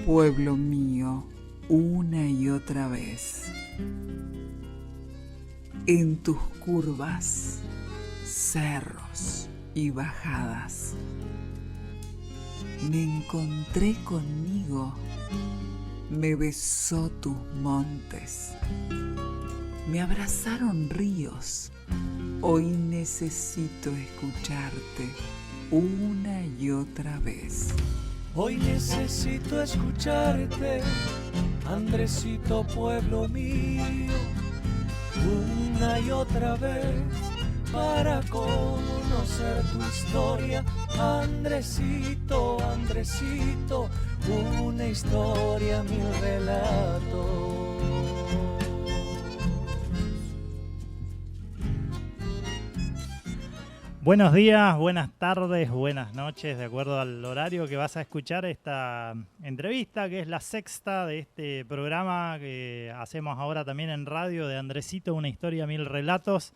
pueblo mío, una y otra vez. En tus curvas, cerros y bajadas, me encontré conmigo, me besó tus montes, me abrazaron ríos. Hoy necesito escucharte una y otra vez. Hoy necesito escucharte, Andresito, pueblo mío, una y otra vez, para conocer tu historia. Andresito, Andresito, una historia, mil relatos. Buenos días, buenas tardes, buenas noches, de acuerdo al horario que vas a escuchar esta entrevista, que es la sexta de este programa que hacemos ahora también en radio de Andresito, una historia, mil relatos.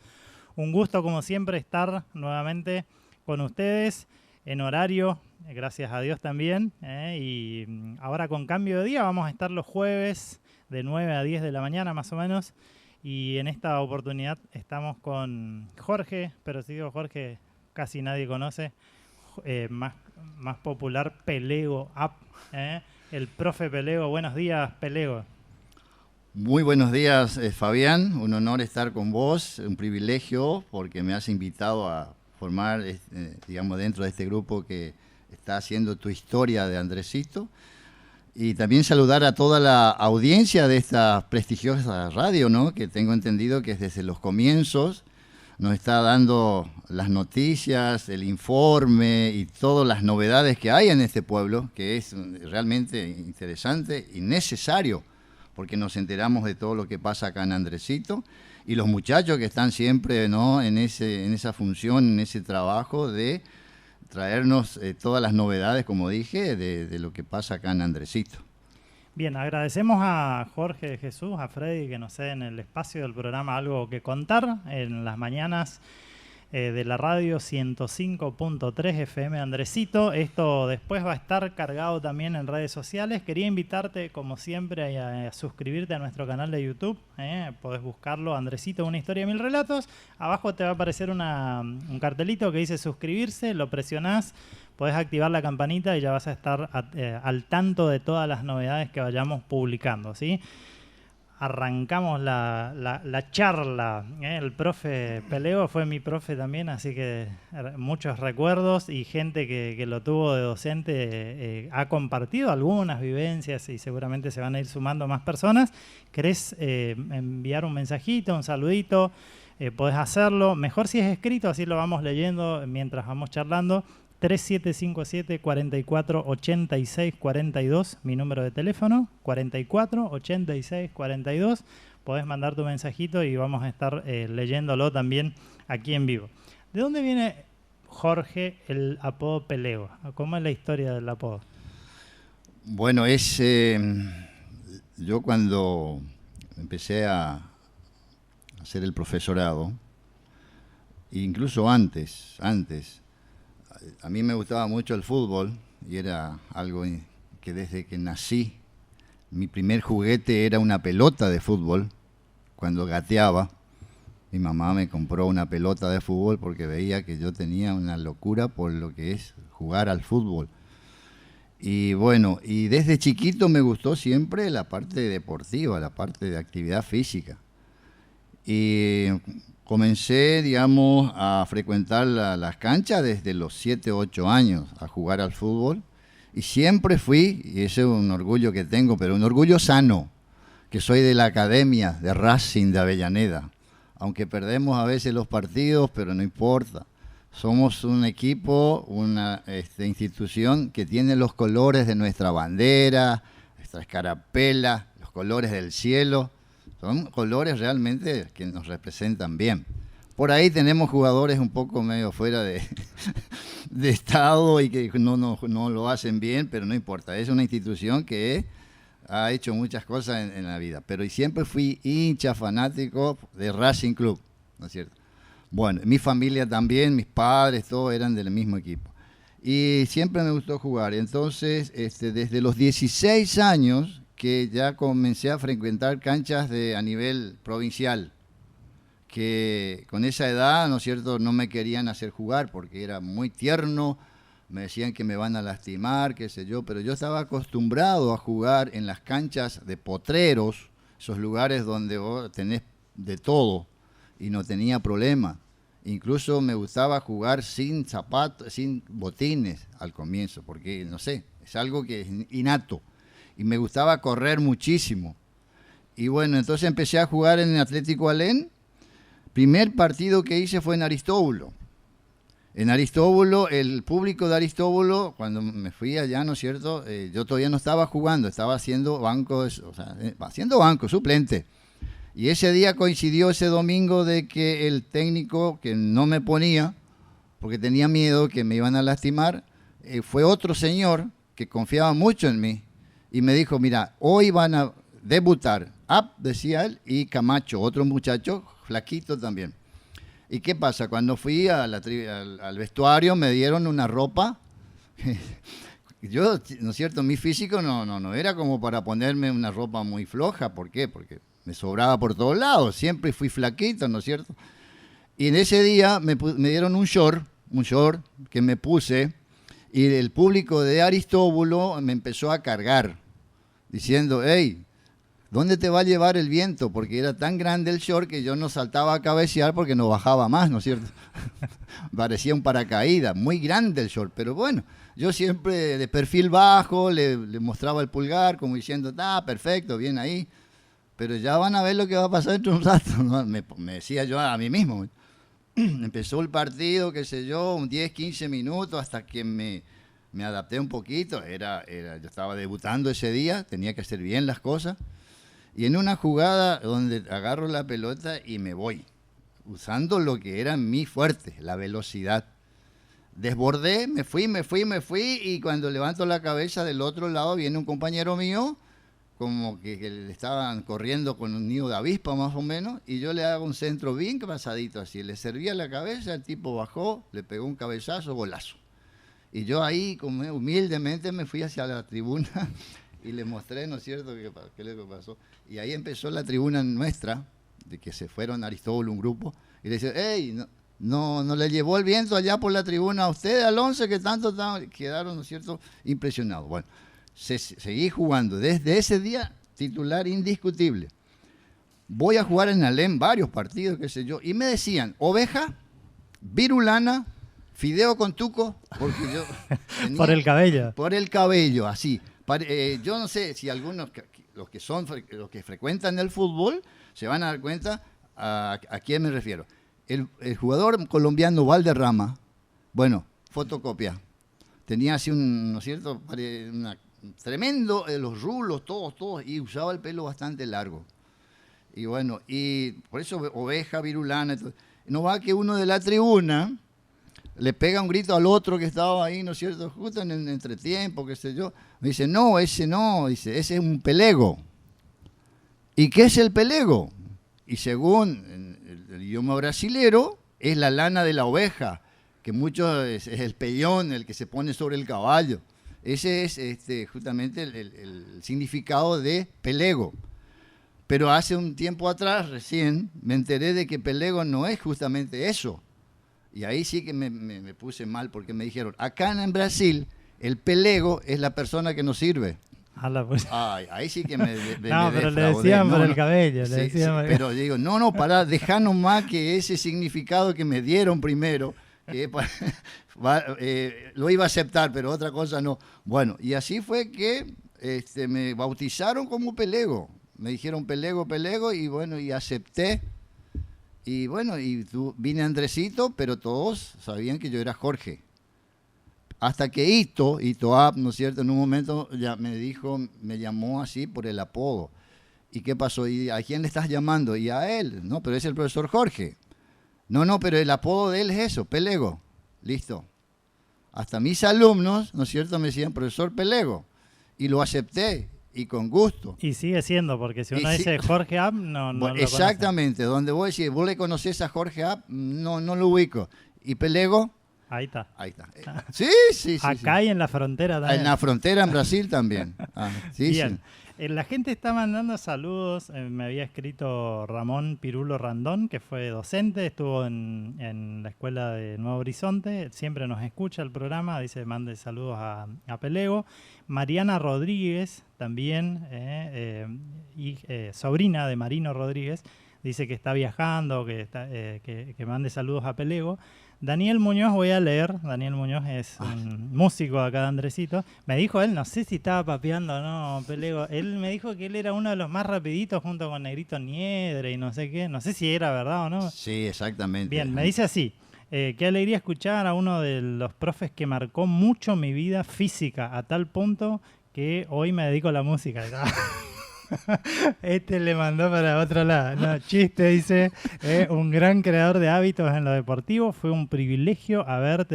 Un gusto, como siempre, estar nuevamente con ustedes en horario, gracias a Dios también. Y ahora con cambio de día vamos a estar los jueves de 9 a 10 de la mañana más o menos. Y en esta oportunidad estamos con Jorge, pero si digo Jorge, casi nadie conoce, más popular, Pelego App, el profe Pelego. Buenos días, Pelego. Muy buenos días, Fabián. Un honor estar con vos, un privilegio porque me has invitado a formar, digamos, dentro de este grupo que está haciendo tu historia de Andresito. Y también saludar a toda la audiencia de esta prestigiosa radio, ¿no? Que tengo entendido que desde los comienzos nos está dando las noticias, el informe y todas las novedades que hay en este pueblo, que es realmente interesante y necesario, porque nos enteramos de todo lo que pasa acá en Andresito. Y los muchachos que están siempre, ¿no?, en esa función, en ese trabajo de traernos todas las novedades, como dije, de lo que pasa acá en Andresito. Bien, agradecemos a Jorge de Jesús, a Freddy, que nos ceden el espacio del programa algo que contar en las mañanas de la radio 105.3 FM Andresito. Esto después va a estar cargado también en redes sociales. Quería invitarte, como siempre, a suscribirte a nuestro canal de YouTube. Podés buscarlo, Andresito, una historia, mil relatos. Abajo te va a aparecer un cartelito que dice suscribirse, lo presionás, podés activar la campanita y ya vas a estar al tanto de todas las novedades que vayamos publicando, ¿sí? Arrancamos la charla. El profe Pelego fue mi profe también, así que muchos recuerdos y gente que lo tuvo de docente ha compartido algunas vivencias y seguramente se van a ir sumando más personas. ¿Querés enviar un mensajito, un saludito? Podés hacerlo. Mejor si es escrito, así lo vamos leyendo mientras vamos charlando. 3757 44 86 42, mi número de teléfono, 44 86 42. Podés mandar tu mensajito y vamos a estar leyéndolo también aquí en vivo. ¿De dónde viene, Jorge, el apodo Pelego? ¿Cómo es la historia del apodo? Bueno, yo cuando empecé a hacer el profesorado, incluso antes, a mí me gustaba mucho el fútbol y era algo que desde que nací, mi primer juguete era una pelota de fútbol. Cuando gateaba, mi mamá me compró una pelota de fútbol porque veía que yo tenía una locura por lo que es jugar al fútbol. Y bueno, y desde chiquito me gustó siempre la parte deportiva, la parte de actividad física. Y comencé, digamos, a frecuentar las canchas desde los 7, 8 años, a jugar al fútbol. Y siempre fui, y ese es un orgullo que tengo, pero un orgullo sano, que soy de la academia de Racing de Avellaneda. Aunque perdemos a veces los partidos, pero no importa. Somos un equipo, una institución que tiene los colores de nuestra bandera, nuestra escarapela, los colores del cielo. Son colores realmente que nos representan bien. Por ahí tenemos jugadores un poco medio fuera de estado y que no lo hacen bien, pero no importa. Es una institución que ha hecho muchas cosas en la vida. Pero siempre fui hincha fanático de Racing Club, ¿no es cierto? Bueno, mi familia también, mis padres, todos eran del mismo equipo. Y siempre me gustó jugar. Entonces, desde los 16 años que ya comencé a frecuentar canchas a nivel provincial, que con esa edad, ¿no es cierto?, no me querían hacer jugar porque era muy tierno, me decían que me van a lastimar, qué sé yo, pero yo estaba acostumbrado a jugar en las canchas de potreros, esos lugares donde vos tenés de todo, y no tenía problema. Incluso me gustaba jugar sin zapatos, sin botines al comienzo, porque, no sé, es algo que es innato. Y me gustaba correr muchísimo. Y bueno, entonces empecé a jugar en el Atlético Alén. Primer partido que hice fue en Aristóbulo. En Aristóbulo, el público de Aristóbulo, cuando me fui allá, ¿no es cierto?, yo todavía no estaba jugando, estaba haciendo banco, suplente. Y ese día coincidió ese domingo de que el técnico que no me ponía, porque tenía miedo que me iban a lastimar, fue otro señor que confiaba mucho en mí y me dijo, mira, hoy van a debutar Ab, decía él, y Camacho, otro muchacho flaquito también. ¿Y qué pasa? Cuando fui al vestuario me dieron una ropa. Yo, ¿no es cierto?, mi físico no era como para ponerme una ropa muy floja. ¿Por qué? Porque me sobraba por todos lados, siempre fui flaquito, ¿no es cierto? Y en ese día me dieron un short que me puse, y el público de Aristóbulo me empezó a cargar, diciendo, hey, ¿dónde te va a llevar el viento? Porque era tan grande el short que yo no saltaba a cabecear porque no bajaba más, ¿no es cierto? Parecía un paracaídas, muy grande el short, pero bueno, yo siempre de perfil bajo, le mostraba el pulgar como diciendo, perfecto, bien ahí. Pero ya van a ver lo que va a pasar dentro de un rato, ¿no? Me decía yo a mí mismo. Empezó el partido, qué sé yo, 10, 15 minutos, hasta que me adapté un poquito. Yo estaba debutando ese día, tenía que hacer bien las cosas. Y en una jugada donde agarro la pelota y me voy, usando lo que era mi fuerte, la velocidad. Desbordé, me fui, y cuando levanto la cabeza del otro lado viene un compañero mío, como que le estaban corriendo con un nido de avispa más o menos, y yo le hago un centro bien pasadito así, le servía la cabeza, el tipo bajó, le pegó un cabezazo, golazo. Y yo ahí, como humildemente, me fui hacia la tribuna y le mostré, ¿no es cierto?, qué le pasó. Y ahí empezó la tribuna nuestra, de que se fueron a Aristóbulo un grupo, y le decía, hey, no le llevó el viento allá por la tribuna a ustedes, al 11, que tanto quedaron, ¿no es cierto?, impresionados. Bueno, seguí jugando. Desde ese día, titular indiscutible. Voy a jugar en Alén varios partidos, qué sé yo. Y me decían, oveja, virulana, fideo con tuco, porque yo tenía, por el cabello. Por el cabello, así. Yo no sé si algunos, los que frecuentan el fútbol, se van a dar cuenta a quién me refiero. El jugador colombiano Valderrama, bueno, fotocopia. Tenía así ¿no es cierto?, tremendo, los rulos, todos, y usaba el pelo bastante largo. Y bueno, y por eso oveja, virulana. No va que uno de la tribuna le pega un grito al otro que estaba ahí, ¿no es cierto?, justo en el entretiempo, qué sé yo. Me dice, no, dice, ese es un pelego. ¿Y qué es el pelego? Y según el idioma brasilero, es la lana de la oveja, que mucho es el pellón, el que se pone sobre el caballo. Ese es justamente el significado de pelego. Pero hace un tiempo atrás, recién, me enteré de que pelego no es justamente eso. Y ahí sí que me puse mal, porque me dijeron, acá en Brasil, el pelego es la persona que nos sirve. Ahí sí que me no, pero le decían por el cabello. Sí, pero digo, pará, dejá nomás que ese significado que me dieron primero, lo iba a aceptar, pero otra cosa no. Bueno, y así fue que me bautizaron como pelego. Me dijeron pelego, y bueno, y acepté. Y bueno, vine Andresito, pero todos sabían que yo era Jorge. Hasta que Ito Ab, ¿no es cierto?, en un momento ya me llamó así por el apodo. ¿Y qué pasó? ¿Y a quién le estás llamando? Y a él. No, pero es el profesor Jorge. No, pero el apodo de él es eso, Pelego. Listo. Hasta mis alumnos, ¿no es cierto?, me decían profesor Pelego. Y lo acepté, y con gusto. Y sigue siendo, porque si uno dice Jorge Ab, no lo exactamente, conoce. Donde vos decís, vos le conocés a Jorge Ab, no lo ubico. ¿Y Pelego? Ahí está. Ahí está. Sí, sí, sí. Acá sí. y en la frontera también. En la frontera en Brasil también. Sí, Bien. sí. La gente está mandando saludos. Me había escrito Ramón Pirulo Randón, que fue docente, estuvo en la escuela de Nuevo Horizonte. Siempre nos escucha el programa. Dice, mande saludos a Pelego. Mariana Rodríguez, también, sobrina de Marino Rodríguez, dice que está viajando, que mande saludos a Pelego. Daniel Muñoz, voy a leer. Daniel Muñoz es un músico acá de Andresito. Me dijo él, no sé si estaba papeando o no, Pelego. Él me dijo que él era uno de los más rapiditos junto con Negrito Niedre y no sé qué. No sé si era verdad o no. Sí, exactamente. Bien, me dice así. Qué alegría escuchar a uno de los profes que marcó mucho mi vida física, a tal punto que hoy me dedico a la música. Este le mandó para otro lado. No, chiste, dice. Un gran creador de hábitos en lo deportivo. Fue un privilegio haber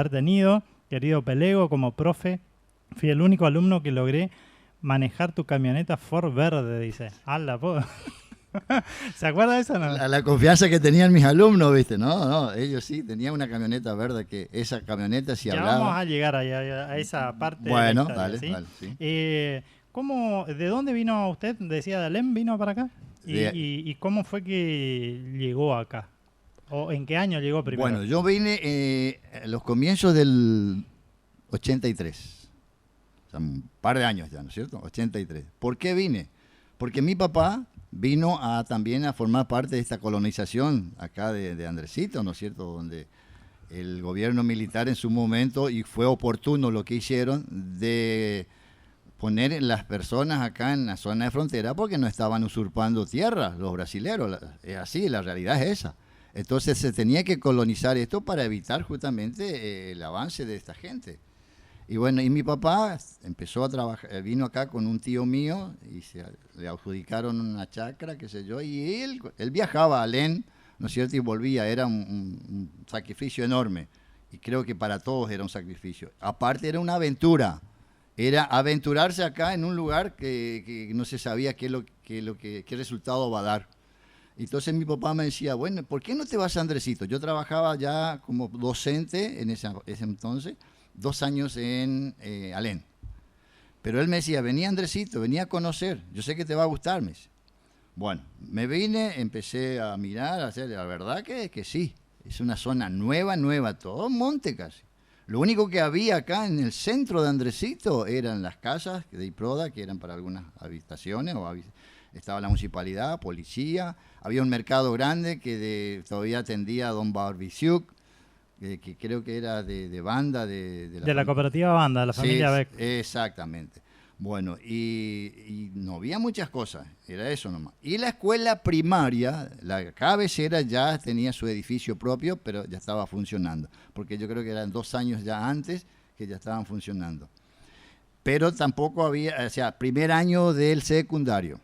tenido, querido Pelego, como profe. Fui el único alumno que logré manejar tu camioneta Ford verde, dice. ¡Hala, po! ¿Se acuerda de eso o no? La confianza que tenían mis alumnos, ¿viste? No, ellos sí, tenían una camioneta verde que esa camioneta sí ya hablaba. vamos a llegar a esa parte. Bueno, de la historia, dale, ¿sí? dale, sí. ¿De dónde vino usted? Decía de Alem, ¿vino para acá? ¿Y cómo fue que llegó acá? ¿O en qué año llegó primero? Bueno, yo vine a los comienzos del 83. O sea, un par de años ya, ¿no es cierto? 83. ¿Por qué vine? Porque mi papá vino también a formar parte de esta colonización acá de Andresito, ¿no es cierto? Donde el gobierno militar en su momento, y fue oportuno lo que hicieron, de poner las personas acá en la zona de frontera porque no estaban usurpando tierras los brasileros. Es así, la realidad es esa. Entonces se tenía que colonizar esto para evitar justamente el avance de esta gente. Y bueno, y mi papá empezó a trabajar, vino acá con un tío mío y le adjudicaron una chacra, qué sé yo, y él viajaba a Alén, ¿no es cierto? Y volvía, era un sacrificio enorme. Y creo que para todos era un sacrificio. Aparte era una aventura. Era aventurarse acá en un lugar que no se sabía qué resultado va a dar. Entonces mi papá me decía, bueno, ¿por qué no te vas a Andresito? Yo trabajaba ya como docente en ese entonces, 2 años en Alén. Pero él me decía, vení a Andresito, vení a conocer, yo sé que te va a gustar. Me dice. Bueno, me vine, empecé a mirar, a hacer, la verdad que sí, es una zona nueva, todo monte casi. Lo único que había acá en el centro de Andresito eran las casas de IPRODA, que eran para algunas habitaciones, estaba la municipalidad, policía, había un mercado grande que todavía atendía a don Barbiciuk, que creo que era de banda. De la cooperativa Banda, de la familia Beck. Exactamente. Bueno, y no había muchas cosas, era eso nomás. Y la escuela primaria, la cabecera ya tenía su edificio propio, pero ya estaba funcionando, porque yo creo que eran 2 años ya antes que ya estaban funcionando. Pero tampoco había, o sea, primer año del secundario.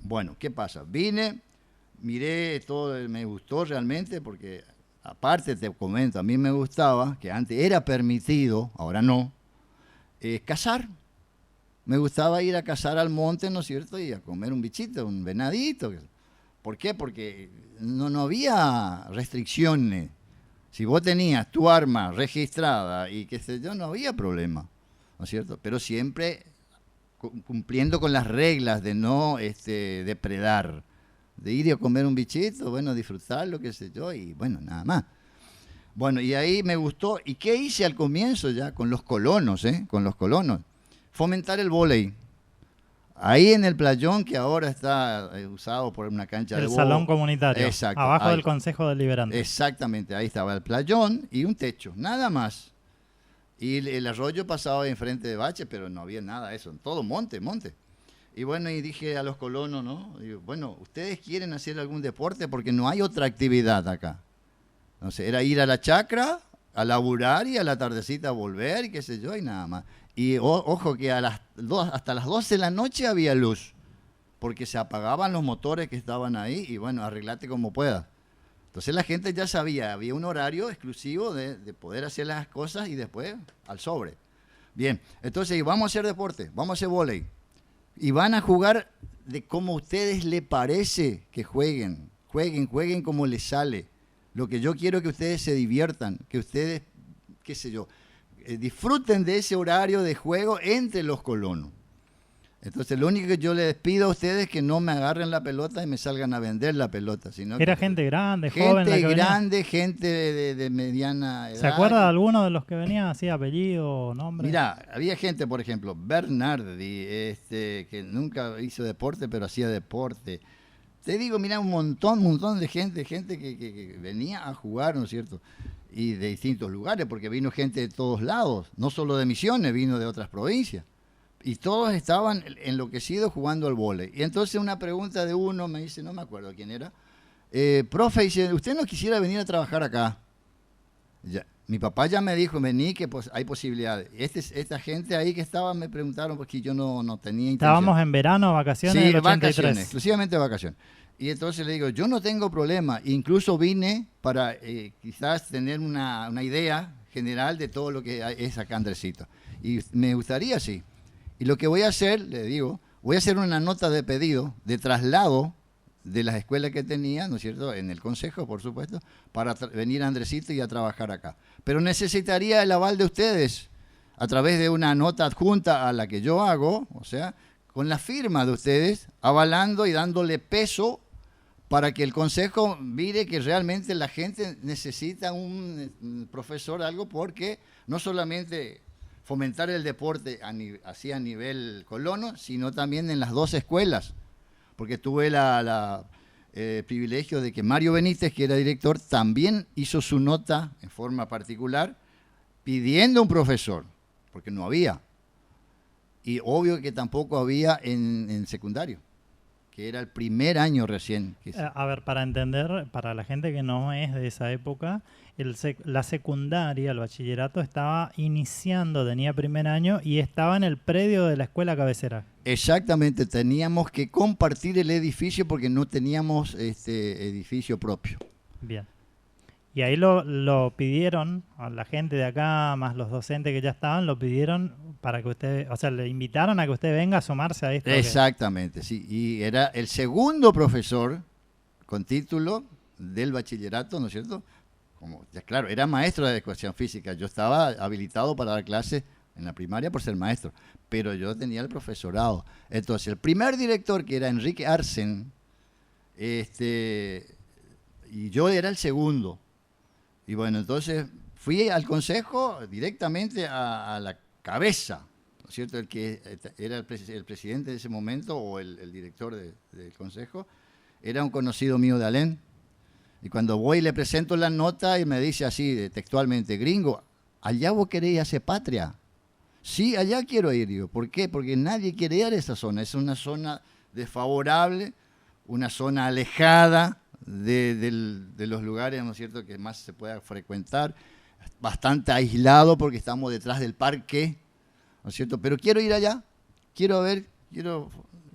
Bueno, ¿qué pasa? Vine, miré todo, me gustó realmente, porque aparte te comento, a mí me gustaba, que antes era permitido, ahora no, cazar. Me gustaba ir a cazar al monte, ¿no es cierto? Y a comer un bichito, un venadito. ¿Por qué? Porque no había restricciones. Si vos tenías tu arma registrada y qué sé yo, no había problema, ¿no es cierto? Pero siempre cumpliendo con las reglas de no depredar, de ir a comer un bichito, bueno, disfrutarlo, qué sé yo, y bueno, nada más. Bueno, y ahí me gustó. ¿Y qué hice al comienzo ya? Con los colonos, con los colonos. Fomentar el vóley. Ahí en el playón, que ahora está usado por una cancha de el bola. salón comunitario. Exacto. Abajo ahí, del Consejo Deliberante. Exactamente, ahí estaba el playón y un techo, nada más. Y el arroyo pasaba enfrente de Bache, pero no había nada de eso. Todo monte. Y bueno, y dije a los colonos, ¿no? Digo, bueno, ¿ustedes quieren hacer algún deporte? Porque no hay otra actividad acá. Entonces, era ir a la chacra, a laburar y a la tardecita volver y qué sé yo, y nada más. Y ojo que hasta las 12 de la noche había luz, porque se apagaban los motores que estaban ahí y bueno, arreglate como puedas. Entonces la gente ya sabía, había un horario exclusivo de poder hacer las cosas y después al sobre. Bien, entonces vamos a hacer deporte, vamos a hacer vóley. Y van a jugar de como a ustedes les parece que jueguen como les sale. Lo que yo quiero es que ustedes se diviertan, que ustedes, qué sé yo, disfruten de ese horario de juego entre los colonos. Entonces, lo único que yo les pido a ustedes es que no me agarren la pelota y me salgan a vender la pelota. Sino Era que, gente grande, joven. gente grande, gente de mediana edad. ¿Se acuerda de alguno de los que venían así, apellido, nombre? Mirá, había gente, por ejemplo, Bernardi, que nunca hizo deporte, pero hacía deporte. Te digo, mirá, un montón de gente que venía a jugar, ¿no es cierto? Y de distintos lugares, porque vino gente de todos lados, no solo de Misiones, vino de otras provincias. Y todos estaban enloquecidos jugando al vóley. Y entonces una pregunta de uno me dice, no me acuerdo quién era, profe, dice, ¿usted no quisiera venir a trabajar acá? Ya, mi papá ya me dijo, vení, que pues, hay posibilidades. Esta gente ahí que estaba me preguntaron porque yo no tenía intención. Estábamos en verano, vacaciones Sí, del 83. vacaciones, exclusivamente vacaciones. Y entonces le digo, yo no tengo problema, incluso vine para quizás tener una idea general de todo lo que es acá Andresito. Y me gustaría, sí. Y lo que voy a hacer, le digo, voy a hacer una nota de pedido, de traslado de las escuelas que tenía, ¿no es cierto?, en el consejo, por supuesto, para venir a Andresito y a trabajar acá. Pero necesitaría el aval de ustedes a través de una nota adjunta a la que yo hago, o sea, con la firma de ustedes, avalando y dándole peso para que el consejo mire que realmente la gente necesita un profesor, algo, porque no solamente fomentar el deporte así a nivel colono, sino también en las dos escuelas, porque tuve el privilegio de que Mario Benítez, que era director, también hizo su nota en forma particular pidiendo un profesor, porque no había. Y obvio que tampoco había en secundario, que era el primer año recién. A ver, para entender, para la gente que no es de esa época, la secundaria, el bachillerato, estaba iniciando, tenía primer año y estaba en el predio de la escuela cabecera. Exactamente, teníamos que compartir el edificio porque no teníamos edificio propio. Bien. Y ahí lo pidieron, a la gente de acá, más los docentes que ya estaban, lo pidieron para que usted, o sea, le invitaron a que usted venga a sumarse a esto. Exactamente, sí. Y era el segundo profesor con título del bachillerato, ¿no es cierto? Como, ya, claro, era maestro de educación física. Yo estaba habilitado para dar clases en la primaria por ser maestro, pero yo tenía el profesorado. Entonces, el primer director, que era Enrique Arsen, y yo era el segundo. Y bueno, entonces fui al consejo directamente a la cabeza, ¿no es cierto? El que era el presidente de ese momento, o el director del consejo, era un conocido mío de Alén. Y cuando voy le presento la nota y me dice así, textualmente, gringo, ¿allá vos querés hacer patria? Sí, allá quiero ir. Digo, ¿por qué? Porque nadie quiere ir a esa zona. Es una zona desfavorable, una zona alejada de los lugares, ¿no es cierto?, que más se pueda frecuentar, bastante aislado porque estamos detrás del parque, ¿no es cierto? Pero quiero ir allá, quiero,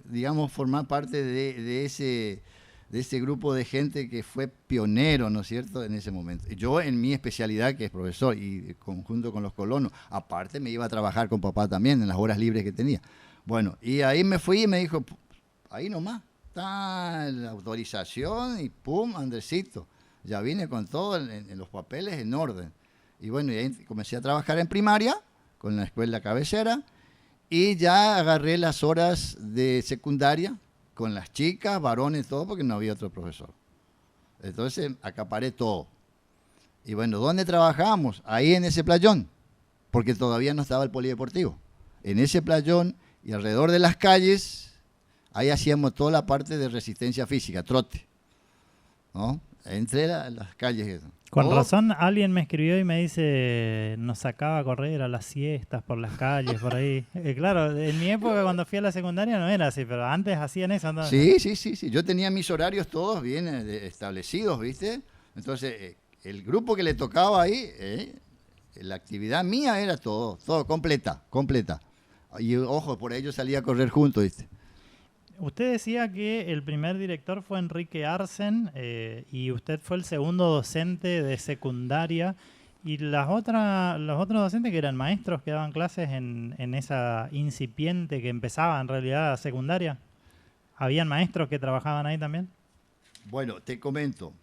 digamos, formar parte de ese grupo de gente que fue pionero, ¿no es cierto?, en ese momento. Yo en mi especialidad, que es profesor, y conjunto con los colonos, aparte me iba a trabajar con papá también en las horas libres que tenía. Bueno, y ahí me fui y me dijo, ahí nomás está la autorización y pum, Andresito. Ya vine con todo en los papeles en orden. Y bueno, y ahí comencé a trabajar en primaria con la escuela cabecera y ya agarré las horas de secundaria con las chicas, varones, todo, porque no había otro profesor. Entonces acaparé todo. Y bueno, ¿dónde trabajamos? Ahí en ese playón, porque todavía no estaba el polideportivo. En ese playón y alrededor de las calles, ahí hacíamos toda la parte de resistencia física, trote, ¿no? Entre las calles. Con razón, alguien me escribió y me dice, nos sacaba a correr a las siestas por las calles, por ahí. Claro, en mi época cuando fui a la secundaria no era así, pero antes hacían eso. Entonces. Sí. Yo tenía mis horarios todos bien establecidos, ¿viste? Entonces, el grupo que le tocaba ahí, la actividad mía era todo completa. Y ojo, por ello salía a correr juntos, ¿viste? Usted decía que el primer director fue Enrique Arsen y usted fue el segundo docente de secundaria. ¿Y los otros docentes que eran maestros que daban clases en esa incipiente que empezaba en realidad secundaria? ¿Habían maestros que trabajaban ahí también? Bueno, te comento.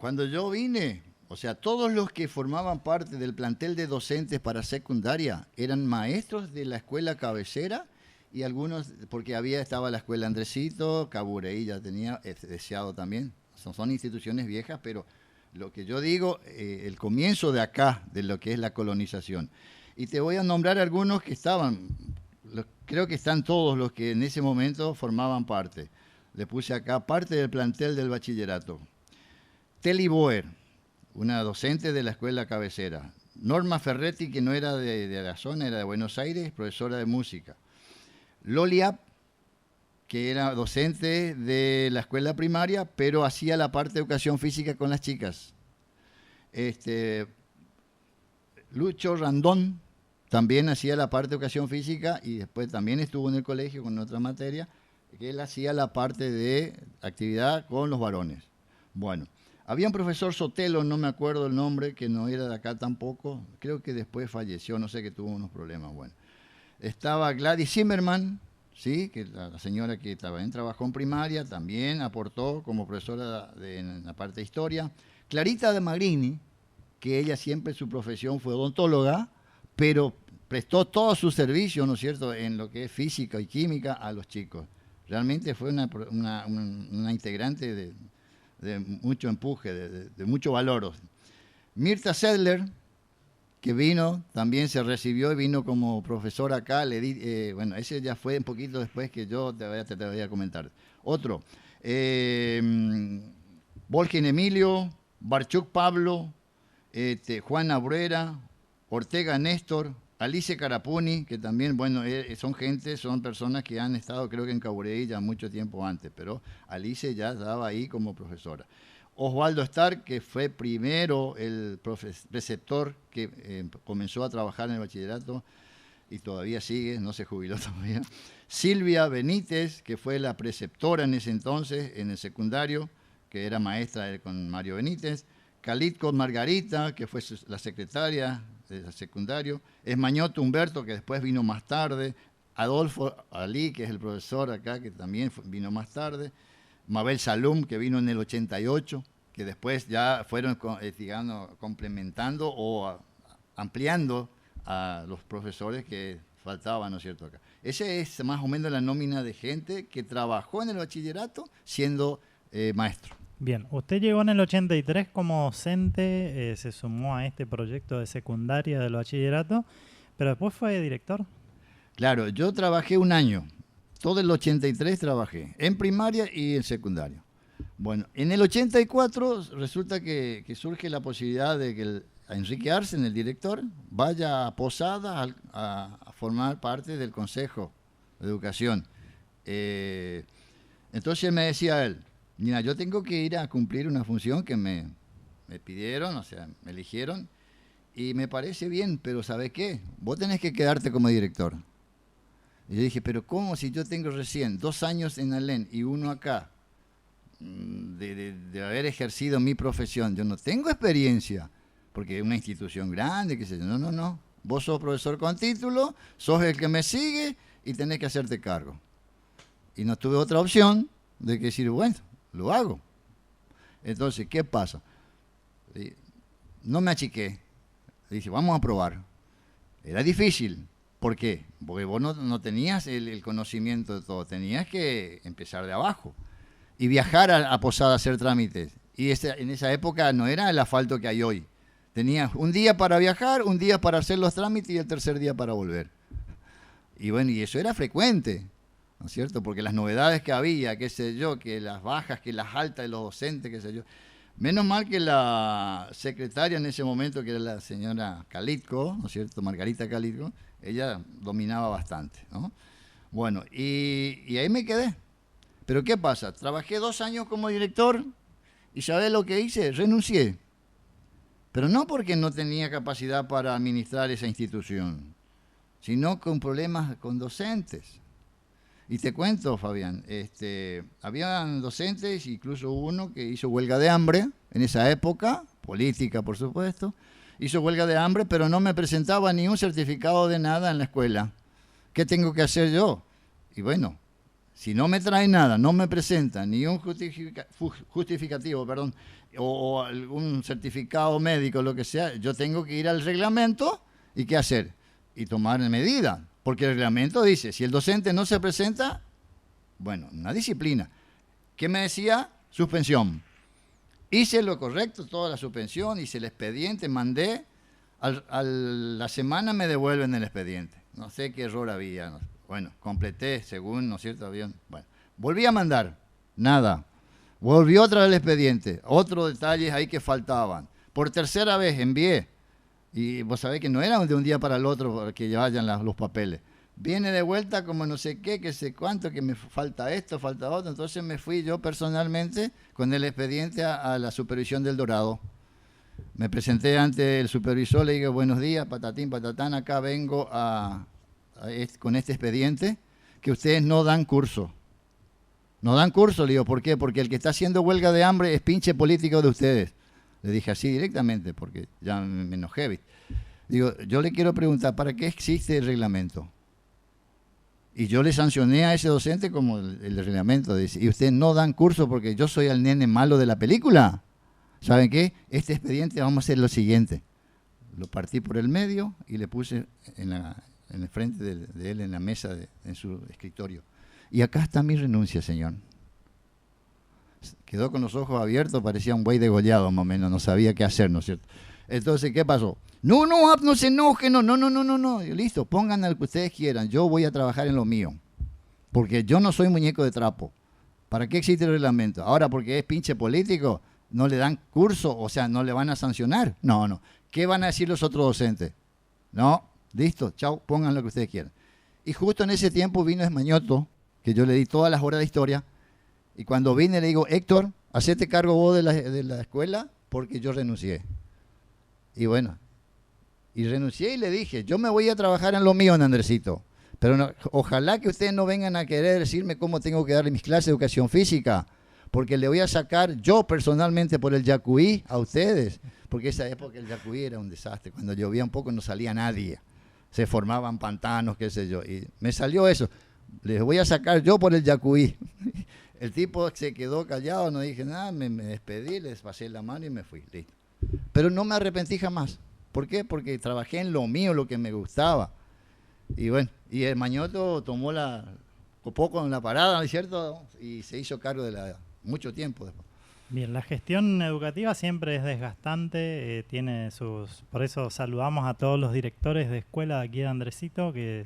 Cuando yo vine, o sea, todos los que formaban parte del plantel de docentes para secundaria eran maestros de la escuela cabecera y algunos, porque estaba la escuela Andresito, Cabureí ya tenía, Deseado también. Son instituciones viejas, pero lo que yo digo, el comienzo de acá, de lo que es la colonización. Y te voy a nombrar algunos que estaban, creo que están todos los que en ese momento formaban parte. Le puse acá parte del plantel del bachillerato. Teli Boer, una docente de la escuela cabecera. Norma Ferretti, que no era de la zona, era de Buenos Aires, profesora de música. Loli App, que era docente de la escuela primaria, pero hacía la parte de educación física con las chicas. Lucho Randón también hacía la parte de educación física y después también estuvo en el colegio con otra materia, que él hacía la parte de actividad con los varones. Bueno, había un profesor Sotelo, no me acuerdo el nombre, que no era de acá tampoco, creo que después falleció, no sé, que tuvo unos problemas. Bueno, estaba Gladys Zimmerman, ¿sí? Que la señora que también trabajó en primaria, también aportó como profesora en la parte de historia. Clarita de Magrini, que ella siempre su profesión fue odontóloga, pero prestó todo su servicio, ¿no es cierto?, en lo que es física y química a los chicos. Realmente fue una integrante de mucho empuje, de mucho valor. Mirta Sedler, que vino, también se recibió y vino como profesor acá. Bueno, ese ya fue un poquito después que yo te voy a comentar. Otro, Volgen Emilio, Barchuk Pablo, Juan Abrera, Ortega Néstor, Alice Carapuni, que también, bueno, son personas que han estado, creo que en Cabureí ya mucho tiempo antes, pero Alice ya estaba ahí como profesora. Osvaldo Stark, que fue primero el preceptor que comenzó a trabajar en el bachillerato y todavía sigue, no se jubiló todavía. Silvia Benítez, que fue la preceptora en ese entonces en el secundario, que era maestra con Mario Benítez. Calitco Margarita, que fue la secretaria del secundario. Esmañoto Humberto, que después vino más tarde. Adolfo Ali, que es el profesor acá, que también vino más tarde. Mabel Salum, que vino en el 88, que después ya fueron, digamos, complementando o ampliando a los profesores que faltaban, ¿no es cierto?, acá. Ese es más o menos la nómina de gente que trabajó en el bachillerato siendo maestro. Bien, usted llegó en el 83 como docente, se sumó a este proyecto de secundaria del bachillerato, pero después fue director. Claro, yo trabajé un año, todo el 83 trabajé, en primaria y en secundario. Bueno, en el 84 resulta que surge la posibilidad de que Enrique Arsen, el director, vaya a Posada a formar parte del Consejo de Educación. Entonces me decía él, mira, yo tengo que ir a cumplir una función que me pidieron, o sea, me eligieron, y me parece bien, pero ¿sabes qué? Vos tenés que quedarte como director. Y yo dije, pero ¿cómo si yo tengo recién 2 años en Alén y 1 acá, de haber ejercido mi profesión? Yo no tengo experiencia, porque es una institución grande, qué sé yo. No. Vos sos profesor con título, sos el que me sigue y tenés que hacerte cargo. Y no tuve otra opción de que decir, bueno, lo hago. Entonces, ¿qué pasa? No me achiqué. Dije, vamos a probar. Era difícil. ¿Por qué? Porque vos no tenías el conocimiento de todo. Tenías que empezar de abajo. Y viajar a Posada a hacer trámites. Y en esa época no era el asfalto que hay hoy. Tenías un día para viajar, un día para hacer los trámites y el tercer día para volver. Y bueno, y eso era frecuente, ¿no es cierto? Porque las novedades que había, qué sé yo, que las bajas, que las altas de los docentes, qué sé yo. Menos mal que la secretaria en ese momento, que era la señora Calitco, ¿no es cierto? Margarita Calitco, ella dominaba bastante, ¿no? Bueno, y ahí me quedé. Pero ¿qué pasa? Trabajé 2 años como director y ¿sabés lo que hice? Renuncié. Pero no porque no tenía capacidad para administrar esa institución, sino con problemas con docentes. Y te cuento, Fabián, habían docentes, incluso uno que hizo huelga de hambre en esa época, política por supuesto, hizo huelga de hambre, pero no me presentaba ni un certificado de nada en la escuela. ¿Qué tengo que hacer yo? Y bueno, Si no me trae nada, no me presenta ni un justificativo, o algún certificado médico, lo que sea, yo tengo que ir al reglamento y ¿qué hacer? Y tomar medida, porque el reglamento dice, si el docente no se presenta, bueno, una disciplina. ¿Qué me decía? Suspensión. Hice lo correcto, toda la suspensión, hice el expediente, mandé, la semana me devuelven el expediente. No sé qué error había, no. Bueno, completé según, ¿no es cierto? Bueno, volví a mandar, nada. Volvió otra vez el expediente, otros detalles ahí que faltaban. Por tercera vez envié, y vos sabés que no era de un día para el otro que vayan los papeles. Viene de vuelta como no sé qué, que sé cuánto, que me falta esto, falta otro. Entonces me fui yo personalmente con el expediente a la supervisión del Dorado. Me presenté ante el supervisor, le digo, buenos días, patatín, patatán, acá vengo con este expediente, que ustedes no dan curso. No dan curso, le digo, ¿por qué? Porque el que está haciendo huelga de hambre es pinche político de ustedes. Le dije así directamente, porque ya me enojé, ¿viste? Digo, yo le quiero preguntar, ¿para qué existe el reglamento? Y yo le sancioné a ese docente como el reglamento dice, y ustedes no dan curso porque yo soy el nene malo de la película. ¿Saben qué? Este expediente vamos a hacer lo siguiente. Lo partí por el medio y le puse en el frente de él, en la mesa, en su escritorio. Y acá está mi renuncia, señor. Quedó con los ojos abiertos, parecía un buey degollado más o menos, no sabía qué hacer, ¿no es cierto? Entonces, ¿qué pasó? No se enoje, no. Listo, pongan al que ustedes quieran, yo voy a trabajar en lo mío. Porque yo no soy muñeco de trapo. ¿Para qué existe el reglamento? Ahora, porque es pinche político, no le dan curso, o sea, no le van a sancionar. No. ¿Qué van a decir los otros docentes? No, listo, chao, pongan lo que ustedes quieran. Y justo en ese tiempo vino Esmañoto, que yo le di todas las horas de historia, y cuando vine le digo, Héctor, hacete cargo vos de la escuela, porque yo renuncié. Y bueno, y renuncié y le dije, yo me voy a trabajar en lo mío, Andresito, pero no, ojalá que ustedes no vengan a querer decirme cómo tengo que darle mis clases de educación física, porque le voy a sacar yo personalmente por el Yacuí a ustedes, porque esa época el Yacuí era un desastre, cuando llovía un poco no salía nadie, se formaban pantanos, qué sé yo, y me salió eso, les voy a sacar yo por el Yacuí. El tipo se quedó callado, no dije nada, me despedí, les pasé la mano y me fui, listo. Pero no me arrepentí jamás. ¿Por qué? Porque trabajé en lo mío, lo que me gustaba. Y bueno, y el Mañoto copó con la parada, ¿no es cierto? Y se hizo cargo de mucho tiempo después. Bien, la gestión educativa siempre es desgastante, por eso saludamos a todos los directores de escuela de aquí de Andresito, que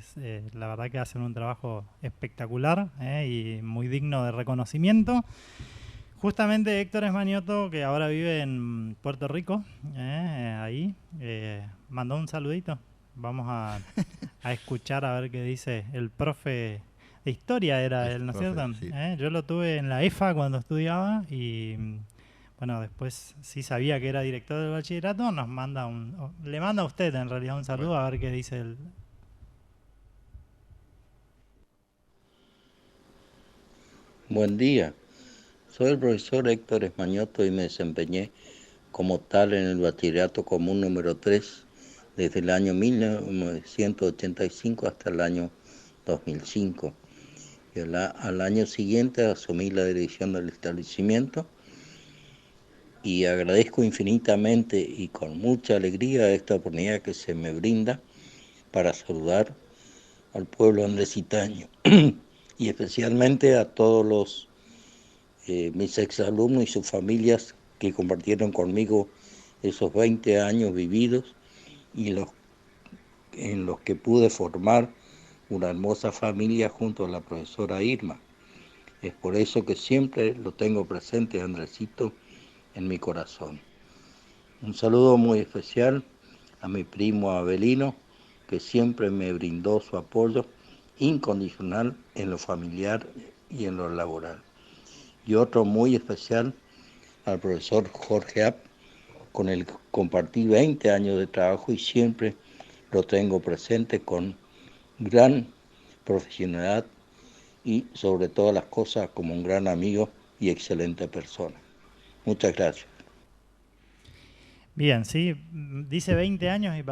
la verdad que hacen un trabajo espectacular y muy digno de reconocimiento. Justamente Héctor Esmañoto, que ahora vive en Puerto Rico, ahí, mandó un saludito. Vamos a escuchar a ver qué dice el profe de historia, era él, ¿no es cierto? Sí. Yo lo tuve en la EFA cuando estudiaba y, bueno, después sí sabía que era director del bachillerato, le manda a usted en realidad un saludo, bueno. A ver qué dice él. Buen día. Soy el profesor Héctor Esmañoto y me desempeñé como tal en el bachillerato común número 3 desde el año 1985 hasta el año 2005. Y al año siguiente asumí la dirección del establecimiento y agradezco infinitamente y con mucha alegría esta oportunidad que se me brinda para saludar al pueblo andresitaño y especialmente a todos mis exalumnos y sus familias que compartieron conmigo esos 20 años vividos y en los que pude formar una hermosa familia junto a la profesora Irma. Es por eso que siempre lo tengo presente, Andresito, en mi corazón. Un saludo muy especial a mi primo Abelino, que siempre me brindó su apoyo incondicional en lo familiar y en lo laboral. Y otro muy especial al profesor Jorge App, con el que compartí 20 años de trabajo y siempre lo tengo presente con gran profesionalidad y sobre todas las cosas como un gran amigo y excelente persona. Muchas gracias. Bien, sí, dice 20 años y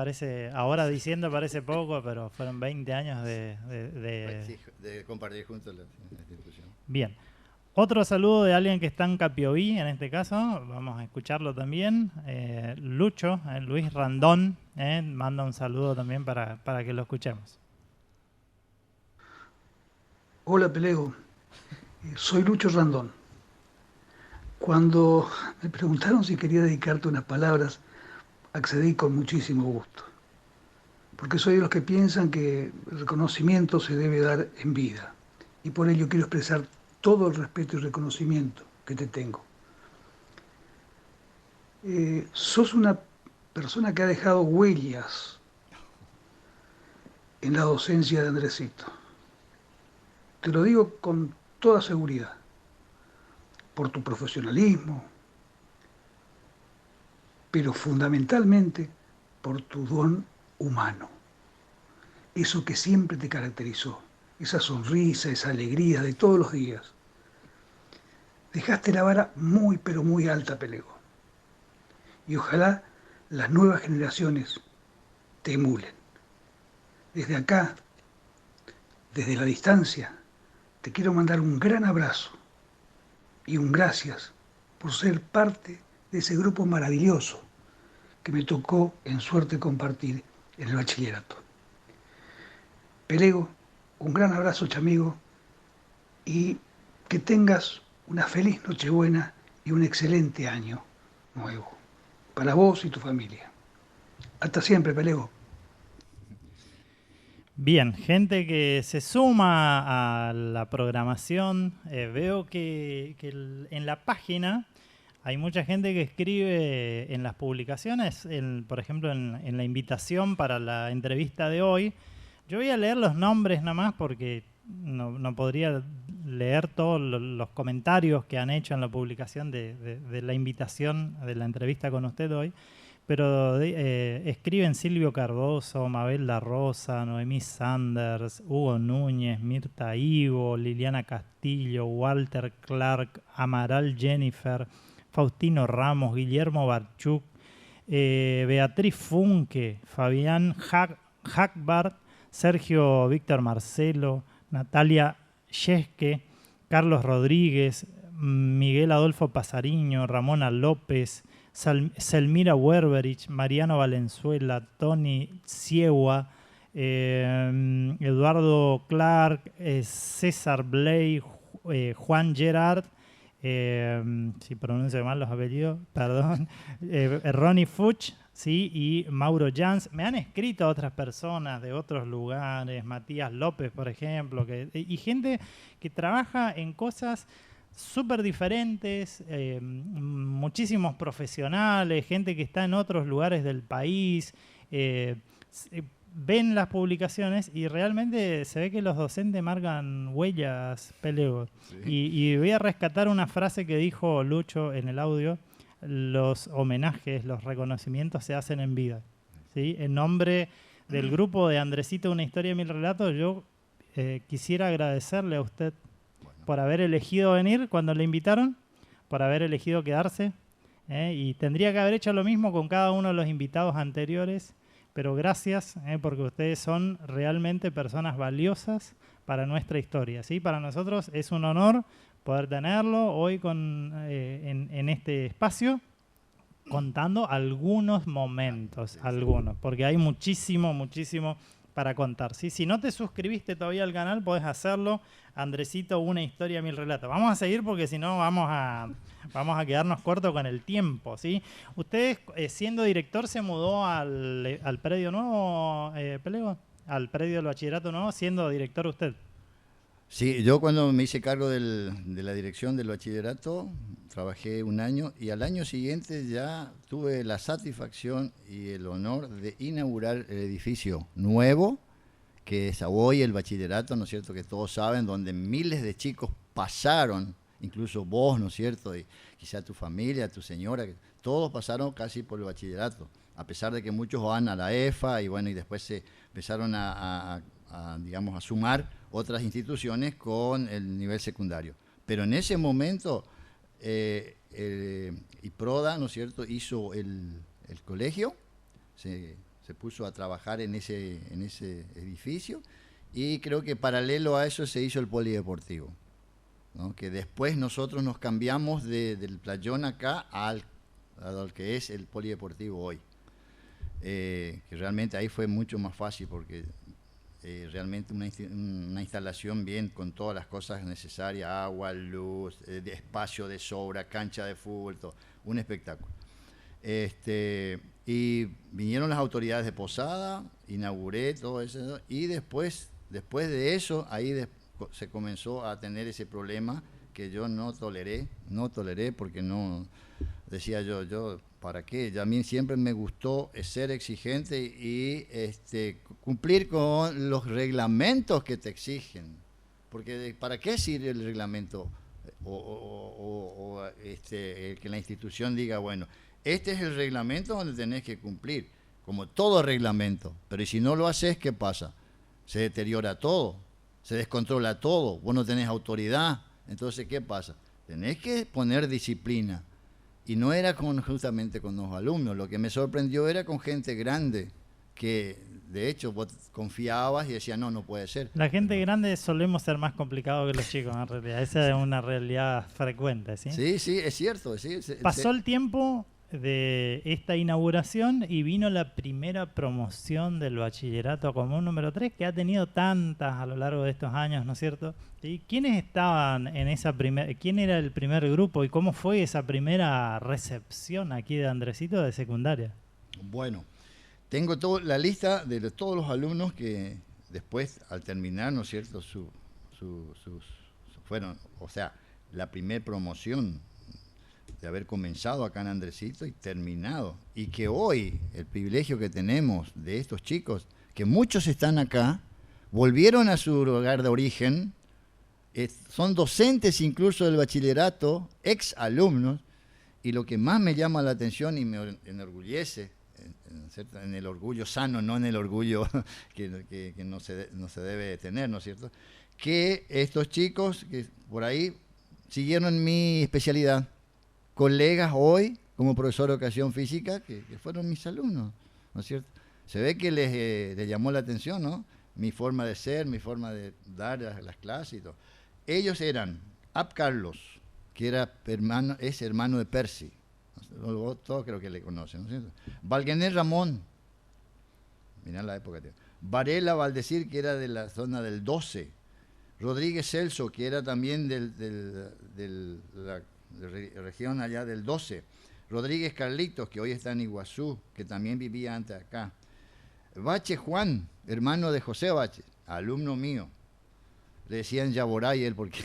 ahora diciendo parece poco, pero fueron 20 años de compartir juntos la institución. Bien. Otro saludo de alguien que está en Capioví, en este caso, vamos a escucharlo también. Lucho, Luis Randón, manda un saludo también para que lo escuchemos. Hola Pelego, soy Lucho Randón. Cuando me preguntaron si quería dedicarte unas palabras, accedí con muchísimo gusto, porque soy de los que piensan que el reconocimiento se debe dar en vida, y por ello quiero expresar todo el respeto y reconocimiento que te tengo. Sos una persona que ha dejado huellas en la docencia de Andresito. Te lo digo con toda seguridad, por tu profesionalismo, pero fundamentalmente por tu don humano. Eso que siempre te caracterizó, esa sonrisa, esa alegría de todos los días. Dejaste la vara muy, pero muy alta, Pelego. Y ojalá las nuevas generaciones te emulen. Desde acá, desde la distancia, te quiero mandar un gran abrazo y un gracias por ser parte de ese grupo maravilloso que me tocó en suerte compartir en el bachillerato. Pelego, un gran abrazo, chamigo, y que tengas una feliz Nochebuena y un excelente año nuevo para vos y tu familia. Hasta siempre, Pelego. Bien, gente que se suma a la programación. Veo que en la página hay mucha gente que escribe en las publicaciones, por ejemplo en la invitación para la entrevista de hoy. Yo voy a leer los nombres nada más porque no podría leer todos los comentarios que han hecho en la publicación de la invitación de la entrevista con usted hoy. Pero escriben Silvio Cardoso, Mabel Da Rosa, Noemí Sanders, Hugo Núñez, Mirta Ivo, Liliana Castillo, Walter Clark, Amaral Jennifer, Faustino Ramos, Guillermo Barchuk, Beatriz Funke, Fabián Hackbart, Sergio Víctor Marcelo, Natalia Yesque, Carlos Rodríguez, Miguel Adolfo Pasariño, Ramona López, Selmira Werberich, Mariano Valenzuela, Tony Ciegua, Eduardo Clark, César Bley, Juan Gerard, si pronuncio mal los apellidos, perdón, Ronnie Fuchs, ¿sí? Y Mauro Jans. Me han escrito otras personas de otros lugares, Matías López, por ejemplo, y gente que trabaja en cosas súper diferentes, muchísimos profesionales, gente que está en otros lugares del país, ven las publicaciones y realmente se ve que los docentes marcan huellas, Pelego. Sí. Y voy a rescatar una frase que dijo Lucho en el audio: los homenajes, los reconocimientos se hacen en vida. ¿Sí? En nombre del grupo de Andresito, una historia de 1000 relatos, yo quisiera agradecerle a usted por haber elegido venir cuando le invitaron, por haber elegido quedarse, y tendría que haber hecho lo mismo con cada uno de los invitados anteriores, pero gracias, porque ustedes son realmente personas valiosas para nuestra historia, ¿sí? Para nosotros es un honor poder tenerlo hoy en este espacio, contando algunos momentos, porque hay muchísimo para contar, ¿sí? Si no te suscribiste todavía al canal, podés hacerlo. Andresito, una historia, 1000 relatos. Vamos a seguir porque si no vamos a quedarnos cortos con el tiempo, ¿sí? Usted, siendo director, se mudó al predio nuevo, Pelego, al predio del bachillerato nuevo, siendo director usted. Sí, yo cuando me hice cargo de la dirección del bachillerato, trabajé un año y al año siguiente ya tuve la satisfacción y el honor de inaugurar el edificio nuevo, que es hoy el bachillerato, ¿no es cierto?, que todos saben, donde miles de chicos pasaron, incluso vos, ¿no es cierto?, y quizá tu familia, tu señora, todos pasaron casi por el bachillerato, a pesar de que muchos van a la EFA y bueno, y después se empezaron a sumar otras instituciones con el nivel secundario. Pero en ese momento, IPRODA, ¿no es cierto?, hizo el colegio, se puso a trabajar en ese edificio y creo que paralelo a eso se hizo el polideportivo. ¿no? Que después nosotros nos cambiamos del playón acá a lo que es el polideportivo hoy. Que realmente ahí fue mucho más fácil porque realmente una instalación bien con todas las cosas necesarias, agua, luz, espacio de sobra, cancha de fútbol, todo, un espectáculo. Y vinieron las autoridades de Posada, inauguré todo eso, y después de eso, ahí se comenzó a tener ese problema que yo no toleré porque no, decía yo, ¿para qué? A mí siempre me gustó ser exigente y cumplir con los reglamentos que te exigen, porque ¿para qué sirve el reglamento? Que la institución diga, bueno, este es el reglamento donde tenés que cumplir, como todo reglamento, pero y si no lo haces, ¿qué pasa? Se deteriora todo, se descontrola todo, vos no tenés autoridad, entonces ¿qué pasa? Tenés que poner disciplina, y no era justamente con los alumnos, lo que me sorprendió era con gente grande, que de hecho vos confiabas y decías, no puede ser. La gente grande solemos ser más complicados que los chicos, en realidad, esa es una realidad frecuente, ¿sí? Sí, es cierto. Sí, pasó el tiempo de esta inauguración y vino la primera promoción del bachillerato común número 3, que ha tenido tantas a lo largo de estos años, ¿no es cierto? ¿Y quiénes estaban en quién era el primer grupo y cómo fue esa primera recepción aquí de Andresito de secundaria? Bueno, tengo la lista de todos los alumnos que después, al terminar, ¿no es cierto?, fueron, o sea, la primera promoción de haber comenzado acá en Andresito y terminado. Y que hoy, el privilegio que tenemos de estos chicos, que muchos están acá, volvieron a su lugar de origen, son docentes incluso del bachillerato, ex alumnos, y lo que más me llama la atención y me enorgullece, en el orgullo sano, no en el orgullo que no se debe tener, ¿no es cierto?, que estos chicos que por ahí siguieron mi especialidad, colegas hoy como profesor de educación física que fueron mis alumnos, ¿no es cierto? Se ve que les llamó la atención, ¿no?, mi forma de ser, mi forma de dar las clases y todo. Ellos eran Ab Carlos, que es hermano de Percy, todos creo que le conocen, ¿no es cierto? Valguener Ramón, mirá la época, Varela Valdecir, que era de la zona del 12, Rodríguez Celso, que era también de la región allá del 12, Rodríguez Carlitos, que hoy está en Iguazú, que también vivía antes acá, Bache Juan, hermano de José Bache, alumno mío, le decían Yaboray él porque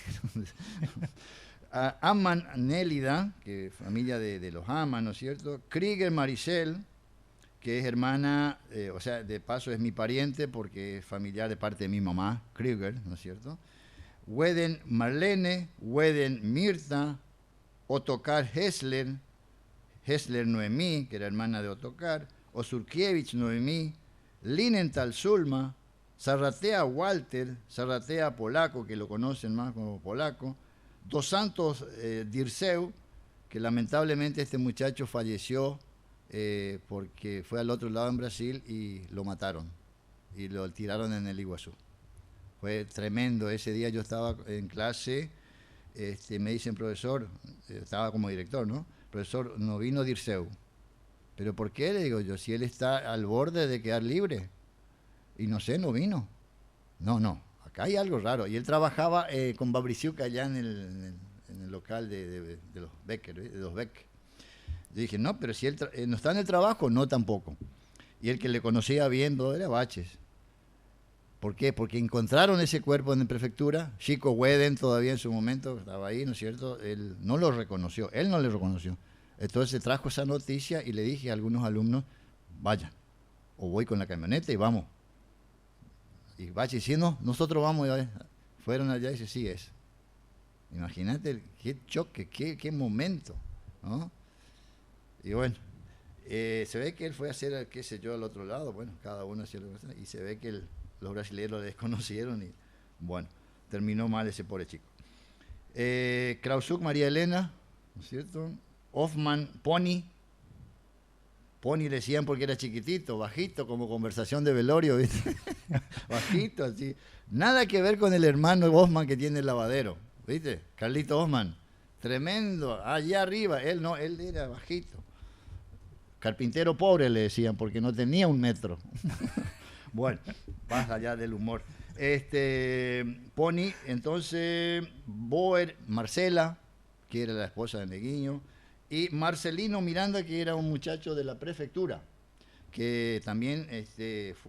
Aman Nélida, que familia de los Aman, ¿no es cierto? Krieger Maricel, que es hermana, o sea, de paso es mi pariente porque es familiar de parte de mi mamá, Krieger, ¿no es cierto? Weden Marlene, Weden Mirta, Ottokar Hessler Noemí, que era hermana de Ottokar, Osurkiewicz Noemí, Linenthal Zulma, Zarratea Walter, Zarratea Polaco, que lo conocen más como Polaco, Dos Santos Dirceu, que lamentablemente este muchacho falleció porque fue al otro lado en Brasil y lo mataron y lo tiraron en el Iguazú. Fue tremendo. Ese día yo estaba en clase, me dicen, profesor, estaba como director, ¿no? Profesor, no vino Dirceu. ¿Pero por qué? Le digo yo, si él está al borde de quedar libre. Y no sé, no vino. No, acá hay algo raro. Y él trabajaba con Babriciuc allá en el local de los Becker, de los Beck. Yo dije, no, pero si él no está en el trabajo, no tampoco. Y el que le conocía bien todo era Baches. ¿Por qué? Porque encontraron ese cuerpo en la prefectura. Chico Weden todavía en su momento estaba ahí, ¿no es cierto? Él no lo reconoció, él no le reconoció. Entonces trajo esa noticia y le dije a algunos alumnos, vayan, o voy con la camioneta y vamos. Y Bache diciendo, nosotros vamos, fueron allá y dice, sí es. Imagínate qué choque, qué momento, ¿no? Y bueno, se ve que él fue a hacer, qué sé yo, al otro lado, bueno, cada uno hacía lo que hacía, y se ve que los brasileños lo desconocieron y, bueno, terminó mal ese pobre chico. Krausuk María Elena, ¿no es cierto? Hoffman Pony le decían porque era chiquitito, bajito, como conversación de velorio, ¿viste? Bajito, así. Nada que ver con el hermano Hoffman que tiene el lavadero. ¿viste? Carlito Osman, tremendo, allá arriba, él no, él era bajito. Carpintero pobre le decían, porque no tenía 1 metro. Bueno, más allá del humor. Pony, entonces, Boer, Marcela, que era la esposa de Neguiño, y Marcelino Miranda, que era un muchacho de la prefectura, que también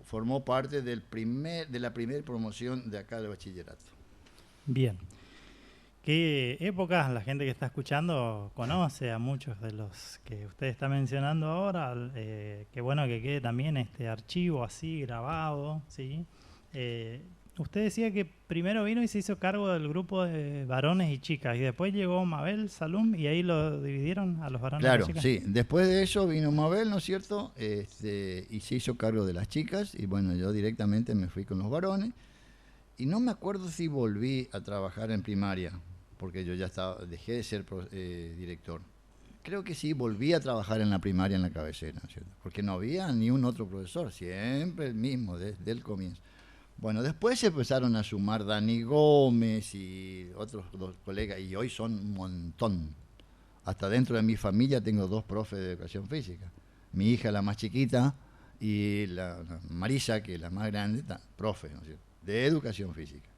formó parte de la primera promoción de acá de bachillerato. Bien. ¿Qué épocas la gente que está escuchando conoce a muchos de los que usted está mencionando ahora? Qué bueno que quede también este archivo así grabado, ¿sí? Usted decía que primero vino y se hizo cargo del grupo de varones y chicas, y después llegó Mabel Salum y ahí lo dividieron a los varones y las chicas. Claro, sí. Después de eso vino Mabel, ¿no es cierto? Y se hizo cargo de las chicas, y bueno, yo directamente me fui con los varones. Y no me acuerdo si volví a trabajar en primaria, porque yo ya dejé de ser director. Creo que sí, volví a trabajar en la primaria, en la cabecera, ¿no es cierto? Porque no había ni un otro profesor, siempre el mismo, desde el comienzo. Bueno, después se empezaron a sumar Dani Gómez y otros 2 colegas, y hoy son un montón. Hasta dentro de mi familia tengo 2 profes de educación física. Mi hija, la más chiquita, y la Marisa, que es la más grande, profe, ¿no es cierto?, de educación física.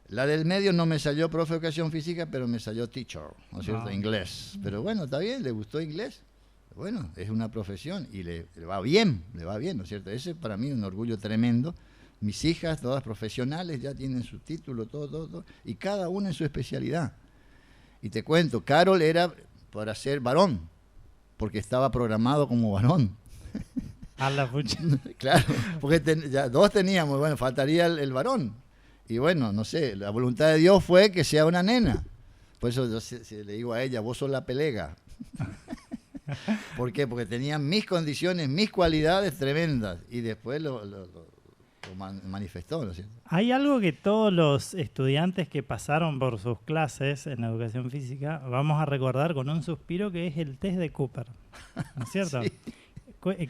La del medio no me salió profe de educación física, pero me salió teacher, ¿no es cierto?, inglés. Pero bueno, está bien, le gustó inglés. Bueno, es una profesión y le va bien, ¿no es cierto? Ese para mí es un orgullo tremendo. Mis hijas, todas profesionales, ya tienen su título, todo, y cada una en su especialidad. Y te cuento, Carol era para ser varón, porque estaba programado como varón. A la pucha. Claro, porque ya 2 teníamos, bueno, faltaría el varón. Y bueno, no sé, la voluntad de Dios fue que sea una nena. Por eso yo le digo a ella, vos sos la pelega. ¿Por qué? Porque tenía mis condiciones, mis cualidades tremendas, y después lo manifestó, ¿no es cierto? Hay algo que todos los estudiantes que pasaron por sus clases en educación física vamos a recordar con un suspiro, que es el test de Cooper, ¿no es cierto? Sí.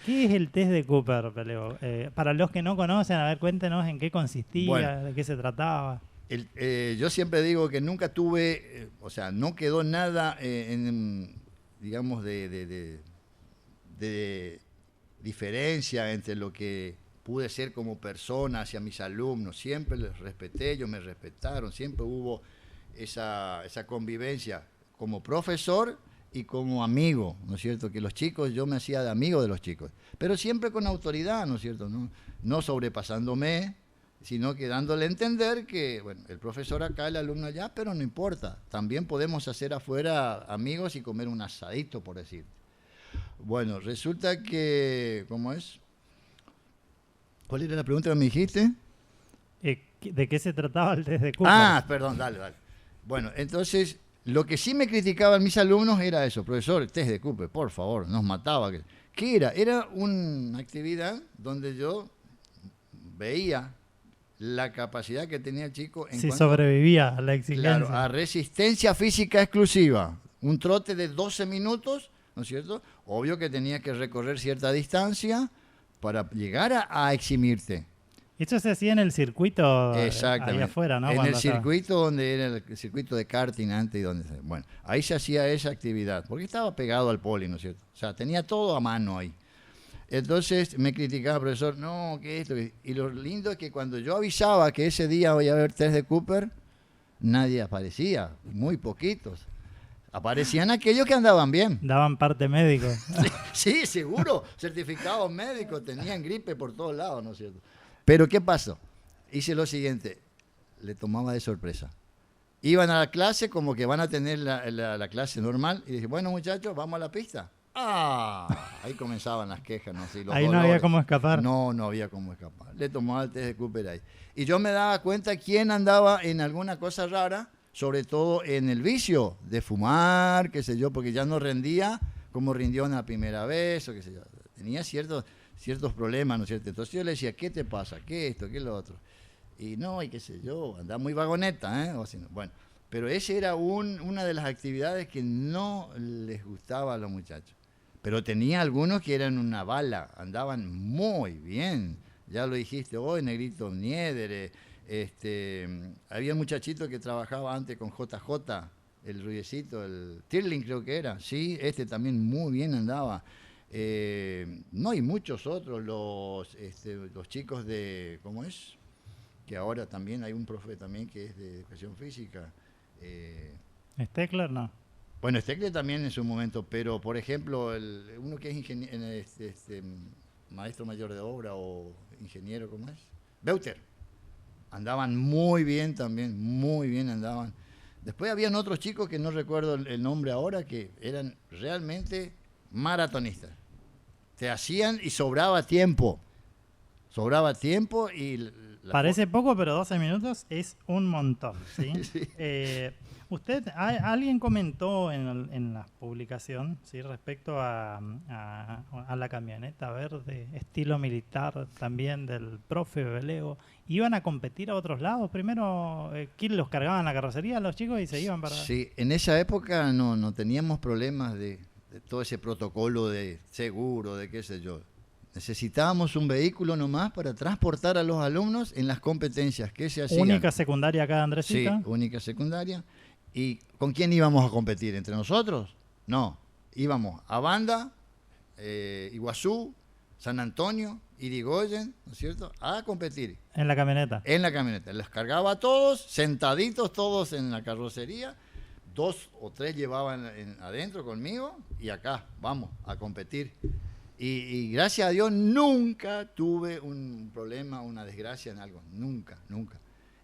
¿Qué es el test de Cooper, Peleo? Para los que no conocen, a ver, cuéntenos en qué consistía, Bueno, de qué se trataba. Yo siempre digo que nunca tuve, o sea, no quedó nada digamos, de diferencia entre lo que pude ser como persona hacia mis alumnos. Siempre les respeté, ellos me respetaron, siempre hubo esa convivencia como profesor y como amigo, ¿no es cierto? Que los chicos, yo me hacía de amigo de los chicos, pero siempre con autoridad, ¿no es cierto? No sobrepasándome, sino que dándole a entender que, bueno, el profesor acá, el alumno allá, pero no importa, también podemos hacer afuera amigos y comer un asadito, por decir. Bueno, resulta que, ¿cómo es? ¿Cuál era la pregunta que me dijiste? ¿De qué se trataba el test de Cooper? Ah, perdón, dale. Bueno, entonces, lo que sí me criticaban mis alumnos era eso, profesor, el test de Cooper, por favor, nos mataba. ¿Qué era? Era una actividad donde yo veía la capacidad que tenía el chico en cuanto sobrevivía a la exigencia. Claro, a resistencia física exclusiva. Un trote de 12 minutos, ¿no es cierto? Obvio que tenía que recorrer cierta distancia para llegar a eximirte. Esto se hacía en el circuito ahí afuera, ¿no? En Cuando el circuito donde era el circuito de karting antes y donde... Bueno, ahí se hacía esa actividad, porque estaba pegado al poli, ¿no es cierto? O sea, tenía todo a mano ahí. Entonces me criticaba el profesor, no, que esto... Y lo lindo es que cuando yo avisaba que ese día voy a haber test de Cooper, nadie aparecía, muy poquitos. Aparecían aquellos que andaban bien. Daban parte médico. Sí, seguro. Certificados médicos, tenían gripe por todos lados, ¿no es cierto? Pero ¿qué pasó? Hice lo siguiente, le tomaba de sorpresa. Iban a la clase como que van a tener la clase normal y dije, bueno muchachos, vamos a la pista. Ahí comenzaban las quejas, ¿no? Sí, ahí no había cómo escapar. No había cómo escapar. Le tomaba el test de Cooper ahí. Y yo me daba cuenta quién andaba en alguna cosa rara, sobre todo en el vicio de fumar, qué sé yo, porque ya no rendía como rindió en la primera vez, o qué sé yo. Tenía ciertos problemas, ¿no es cierto? Entonces yo le decía, ¿qué te pasa? ¿Qué esto? ¿Qué lo otro? Y no, y qué sé yo, andaba muy vagoneta, ¿eh? O así, no. Bueno, pero esa era una de las actividades que no les gustaba a los muchachos. Pero tenía algunos que eran una bala, andaban muy bien. Ya lo dijiste hoy, Negrito Niedere, Había un muchachito que trabajaba antes con JJ, el rubiecito, el Tirling creo que era, sí, también muy bien andaba. No hay muchos otros, los chicos de, ¿cómo es? Que ahora también hay un profe también que es de educación física. Steckler no. Bueno, Steckler también en su momento, pero por ejemplo, uno que es maestro mayor de obra o ingeniero, ¿cómo es? Beuter. Andaban muy bien también, muy bien andaban. Después habían otros chicos que no recuerdo el nombre ahora, que eran realmente maratonistas. Te hacían y sobraba tiempo. Sobraba tiempo y... Parece poco, pero 12 minutos es un montón, ¿sí? Sí. Alguien comentó en la publicación, ¿sí? Respecto a la camioneta verde, estilo militar también del profe Pelego. ¿Iban a competir a otros lados? Primero, ¿quién los cargaban en la carrocería los chicos y se iban para...? Sí, en esa época no teníamos problemas de todo ese protocolo de seguro, de qué sé yo. Necesitábamos un vehículo nomás para transportar a los alumnos en las competencias que se hacían. ¿Única secundaria acá, Andresita? Sí, única secundaria. ¿Y con quién íbamos a competir? ¿Entre nosotros? No. Íbamos a Banda, Iguazú, San Antonio, Irigoyen, ¿no es cierto?, a competir. ¿En la camioneta? En la camioneta. Los cargaba a todos, sentaditos todos en la carrocería. 2 o 3 llevaban adentro conmigo y acá, vamos, a competir. Y gracias a Dios nunca tuve un problema, una desgracia en algo. Nunca, nunca.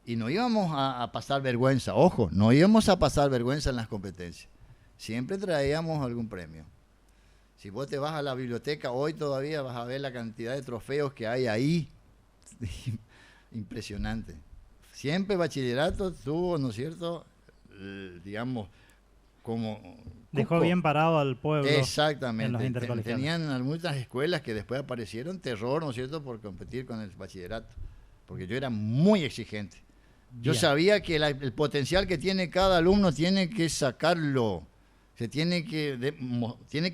Y no íbamos a pasar vergüenza. Ojo, no íbamos a pasar vergüenza en las competencias. Siempre traíamos algún premio. Si vos te vas a la biblioteca hoy todavía vas a ver la cantidad de trofeos que hay ahí. Impresionante. Siempre bachillerato tuvo, ¿no es cierto?, digamos, como... Dejó bien parado al pueblo. Exactamente. En los intercolegiales. Tenían algunas escuelas que después aparecieron terror, ¿no es cierto?, por competir con el bachillerato. Porque yo era muy exigente. Yo sabía que el potencial que tiene cada alumno tiene que sacarlo. Se tiene que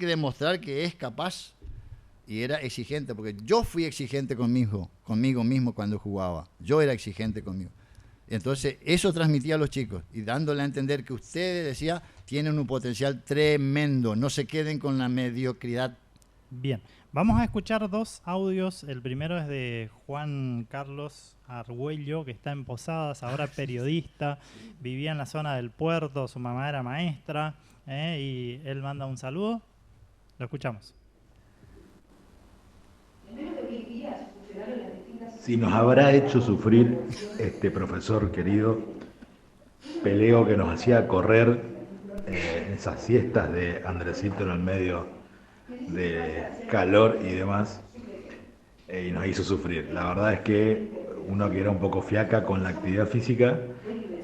demostrar que es capaz. Y era exigente, porque yo fui exigente conmigo mismo cuando jugaba. Yo era exigente conmigo. Entonces, eso transmitía a los chicos, y dándole a entender que ustedes, decía, tienen un potencial tremendo, no se queden con la mediocridad. Bien, vamos a escuchar 2 audios. El primero es de Juan Carlos Argüello, que está en Posadas, ahora periodista, vivía en la zona del puerto, su mamá era maestra, y él manda un saludo. Lo escuchamos. Si nos habrá hecho sufrir este profesor querido, Pelego, que nos hacía correr en esas siestas de Andresito en el medio de calor y demás, y nos hizo sufrir. La verdad es que uno que era un poco fiaca con la actividad física,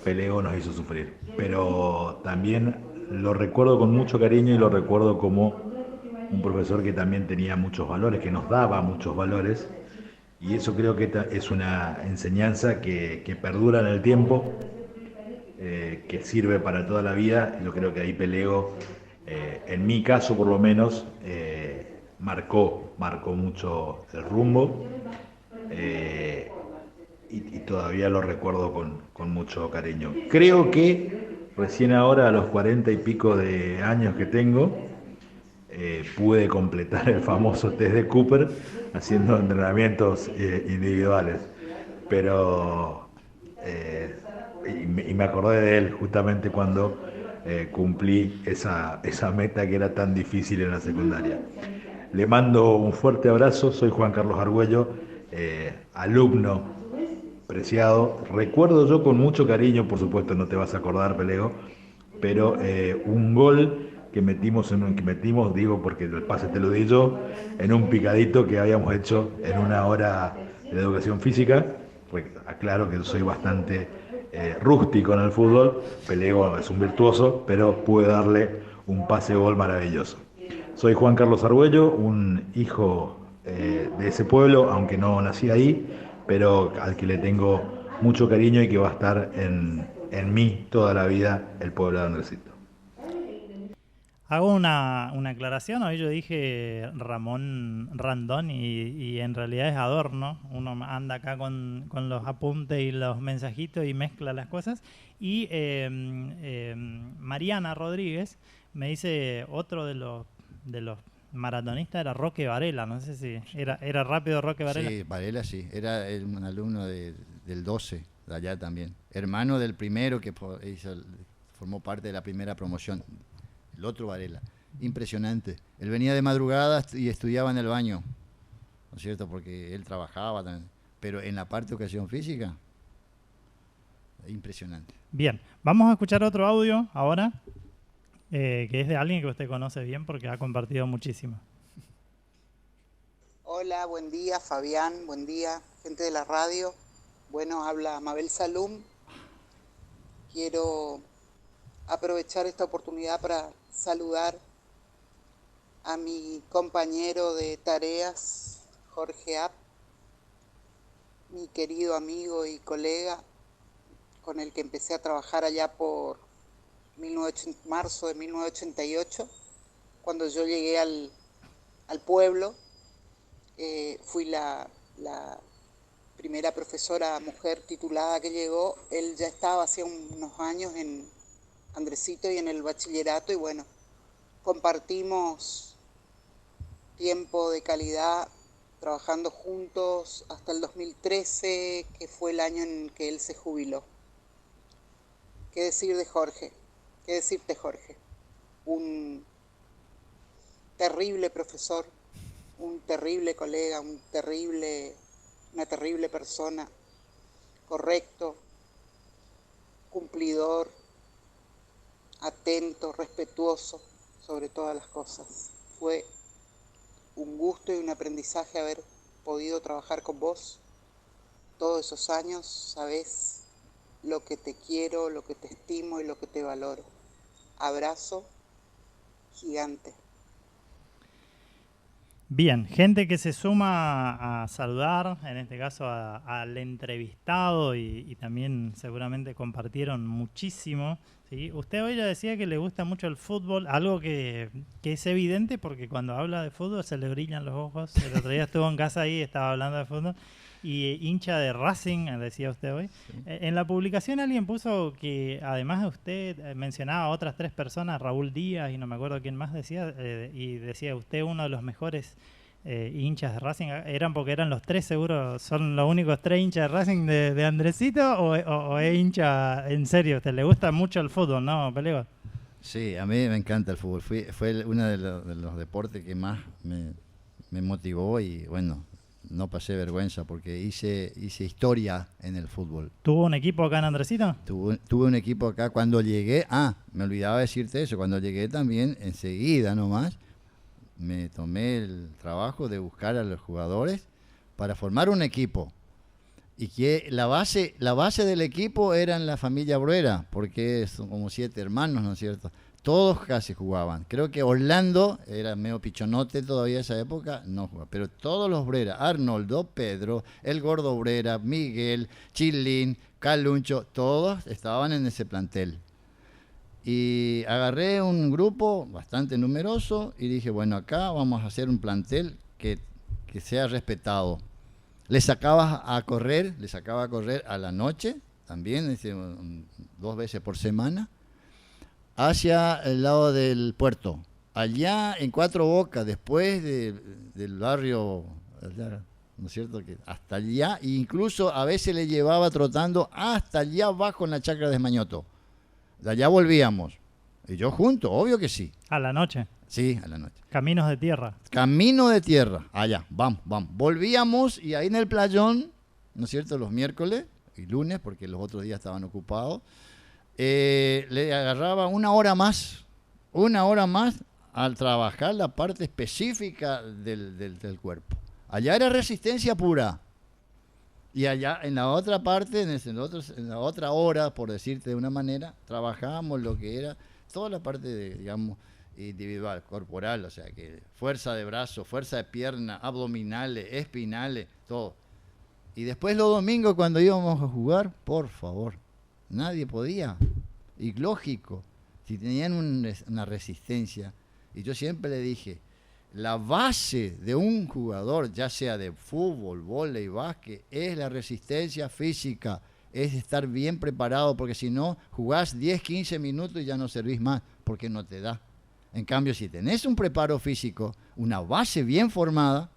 Pelego nos hizo sufrir. Pero también lo recuerdo con mucho cariño y lo recuerdo como un profesor que también tenía muchos valores, que nos daba muchos valores. Y eso creo que es una enseñanza que perdura en el tiempo, que sirve para toda la vida. Yo creo que ahí Pelego, en mi caso por lo menos, marcó mucho el rumbo, y todavía lo recuerdo con mucho cariño. Creo que recién ahora, a los 40 y pico de años que tengo, pude completar el famoso test de Cooper haciendo entrenamientos individuales, pero y me acordé de él justamente cuando cumplí esa meta que era tan difícil en la secundaria. Le mando un fuerte abrazo. Soy Juan Carlos Argüello, alumno preciado. Recuerdo yo con mucho cariño, por supuesto no te vas a acordar, Pelego, pero un gol que metimos, digo porque el pase te lo di yo, en un picadito que habíamos hecho en una hora de educación física. Aclaro que soy bastante rústico en el fútbol, Pelego es un virtuoso, pero pude darle un pase gol maravilloso. Soy Juan Carlos Argüello, un hijo de ese pueblo, aunque no nací ahí, pero al que le tengo mucho cariño y que va a estar en mí toda la vida, el pueblo de Andresito. Hago una aclaración. Hoy yo dije Ramón Randón y en realidad es Adorno. Uno anda acá con los apuntes y los mensajitos y mezcla las cosas. Y Mariana Rodríguez me dice otro de los maratonistas era Roque Varela. No sé si era rápido Roque Varela. Sí, Varela sí. Era un alumno del 12, de allá también. Hermano del primero que formó parte de la primera promoción. El otro Varela. Impresionante. Él venía de madrugada y estudiaba en el baño, ¿no es cierto? Porque él trabajaba también. Pero en la parte de educación física, impresionante. Bien, vamos a escuchar otro audio ahora, que es de alguien que usted conoce bien porque ha compartido muchísimo. Hola, buen día Fabián, buen día gente de la radio. Bueno, habla Mabel Salum. Quiero aprovechar esta oportunidad para saludar a mi compañero de tareas, Jorge App, mi querido amigo y colega, con el que empecé a trabajar allá por marzo de 1988, cuando yo llegué al pueblo. Fui la primera profesora mujer titulada que llegó. Él ya estaba hacía unos años en Andresito y en el bachillerato, y bueno, compartimos tiempo de calidad trabajando juntos hasta el 2013, que fue el año en que él se jubiló. ¿Qué decir de Jorge? ¿Qué decirte, Jorge? Un terrible profesor, un terrible colega, una terrible persona, correcto, cumplidor, atento, respetuoso sobre todas las cosas. Fue un gusto y un aprendizaje haber podido trabajar con vos todos esos años. Sabés lo que te quiero, lo que te estimo y lo que te valoro. Abrazo gigante. Bien, gente que se suma a saludar, en este caso al entrevistado y también seguramente compartieron muchísimo. ¿Sí? Usted hoy ya decía que le gusta mucho el fútbol, algo que es evidente porque cuando habla de fútbol se le brillan los ojos. El otro día estuvo en casa ahí, estaba hablando de fútbol. Y hincha de Racing, decía usted hoy. Sí. En la publicación alguien puso que además de usted mencionaba a otras 3 personas, Raúl Díaz y no me acuerdo quién más decía, y decía usted uno de los mejores hinchas de Racing. ¿Eran porque eran los 3 seguro? ¿Son los únicos 3 hinchas de Racing de Andresito o es hincha en serio? ¿Usted le gusta mucho el fútbol, no, Pelego? Sí, a mí me encanta el fútbol. Fue uno de los deportes que más me motivó y bueno, no pasé vergüenza porque hice historia en el fútbol. ¿Tuvo un equipo acá en Andresito? Tuve un equipo acá cuando llegué. Me olvidaba decirte eso. Cuando llegué también, enseguida nomás, me tomé el trabajo de buscar a los jugadores para formar un equipo. Y que la base del equipo eran la familia Bruera, porque son como 7 hermanos, ¿no es cierto? Todos casi jugaban. Creo que Orlando era medio pichonote todavía esa época, no jugaba. Pero todos los Brera, Arnoldo, Pedro, el Gordo Brera, Miguel, Chilín, Caluncho, todos estaban en ese plantel. Y agarré un grupo bastante numeroso y dije, bueno, acá vamos a hacer un plantel que sea respetado. Le sacaba a correr a la noche, también 2 veces por semana, hacia el lado del puerto, allá en Cuatro Bocas, después del barrio, ¿no es cierto? Que hasta allá, e incluso a veces le llevaba trotando hasta allá abajo en la chacra de Esmañoto. De allá volvíamos, y yo junto, obvio que sí. ¿A la noche? Sí, a la noche. Caminos de tierra. Camino de tierra, allá, vamos. Volvíamos y ahí en el playón, ¿no es cierto? Los miércoles y lunes, porque los otros días estaban ocupados. Le agarraba una hora más al trabajar la parte específica del cuerpo. Allá era resistencia pura. Y allá en la otra parte, en la otra hora, por decirte de una manera, trabajábamos lo que era toda la parte digamos, individual, corporal, o sea, que fuerza de brazo, fuerza de pierna, abdominales, espinales, todo. Y después los domingos cuando íbamos a jugar, por favor, nadie podía. Y lógico, si tenían una resistencia, Y yo siempre le dije, la base de un jugador, ya sea de fútbol, vóley, básquet, es la resistencia física, es estar bien preparado, porque si no, jugás 10, 15 minutos y ya no servís más, porque no te da. En cambio, si tenés un preparo físico, una base bien formada,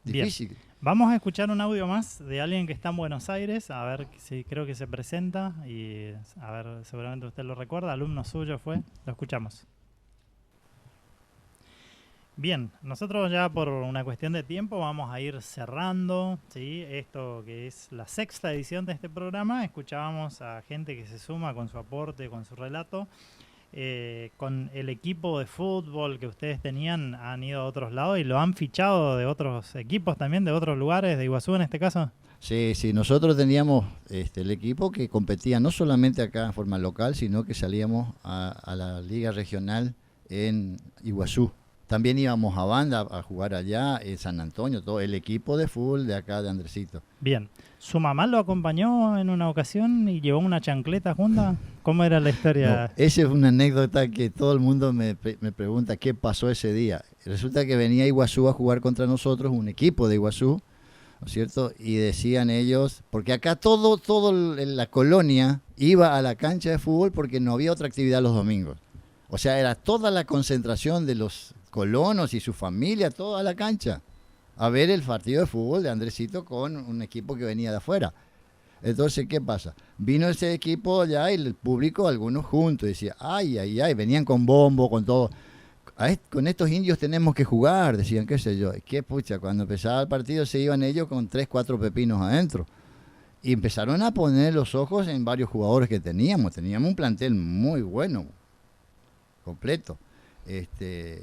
difícil. Bien. Vamos a escuchar un audio más de alguien que está en Buenos Aires, a ver si creo que se presenta, y a ver, seguramente usted lo recuerda, alumno suyo fue, lo escuchamos. Bien, nosotros ya por una cuestión de tiempo vamos a ir cerrando, ¿sí? Esto que es la 6ª edición de este programa. Escuchábamos a gente que se suma con su aporte, con su relato. Con el equipo de fútbol que ustedes tenían, han ido a otros lados y lo han fichado de otros equipos también, de otros lugares, de Iguazú en este caso. Sí, nosotros teníamos el equipo que competía no solamente acá en forma local, sino que salíamos a la liga regional en Iguazú. También íbamos a Banda a jugar allá, en San Antonio, todo el equipo de fútbol de acá de Andresito. Bien. ¿Su mamá lo acompañó en una ocasión y llevó una chancleta junta? ¿Cómo era la historia? No, esa es una anécdota que todo el mundo me pregunta qué pasó ese día. Resulta que venía Iguazú a jugar contra nosotros, un equipo de Iguazú, ¿no es cierto? Y decían ellos, porque acá todo la colonia iba a la cancha de fútbol porque no había otra actividad los domingos. O sea, era toda la concentración de los colonos y su familia, toda la cancha, a ver el partido de fútbol de Andresito con un equipo que venía de afuera. Entonces, ¿qué pasa? Vino ese equipo allá y el público, algunos juntos, decía, ay, venían con bombo, con todo. Con estos indios tenemos que jugar, decían, qué sé yo. Qué pucha, cuando empezaba el partido se iban ellos con 3, 4 pepinos adentro. Y empezaron a poner los ojos en varios jugadores que teníamos. Teníamos un plantel muy bueno, completo.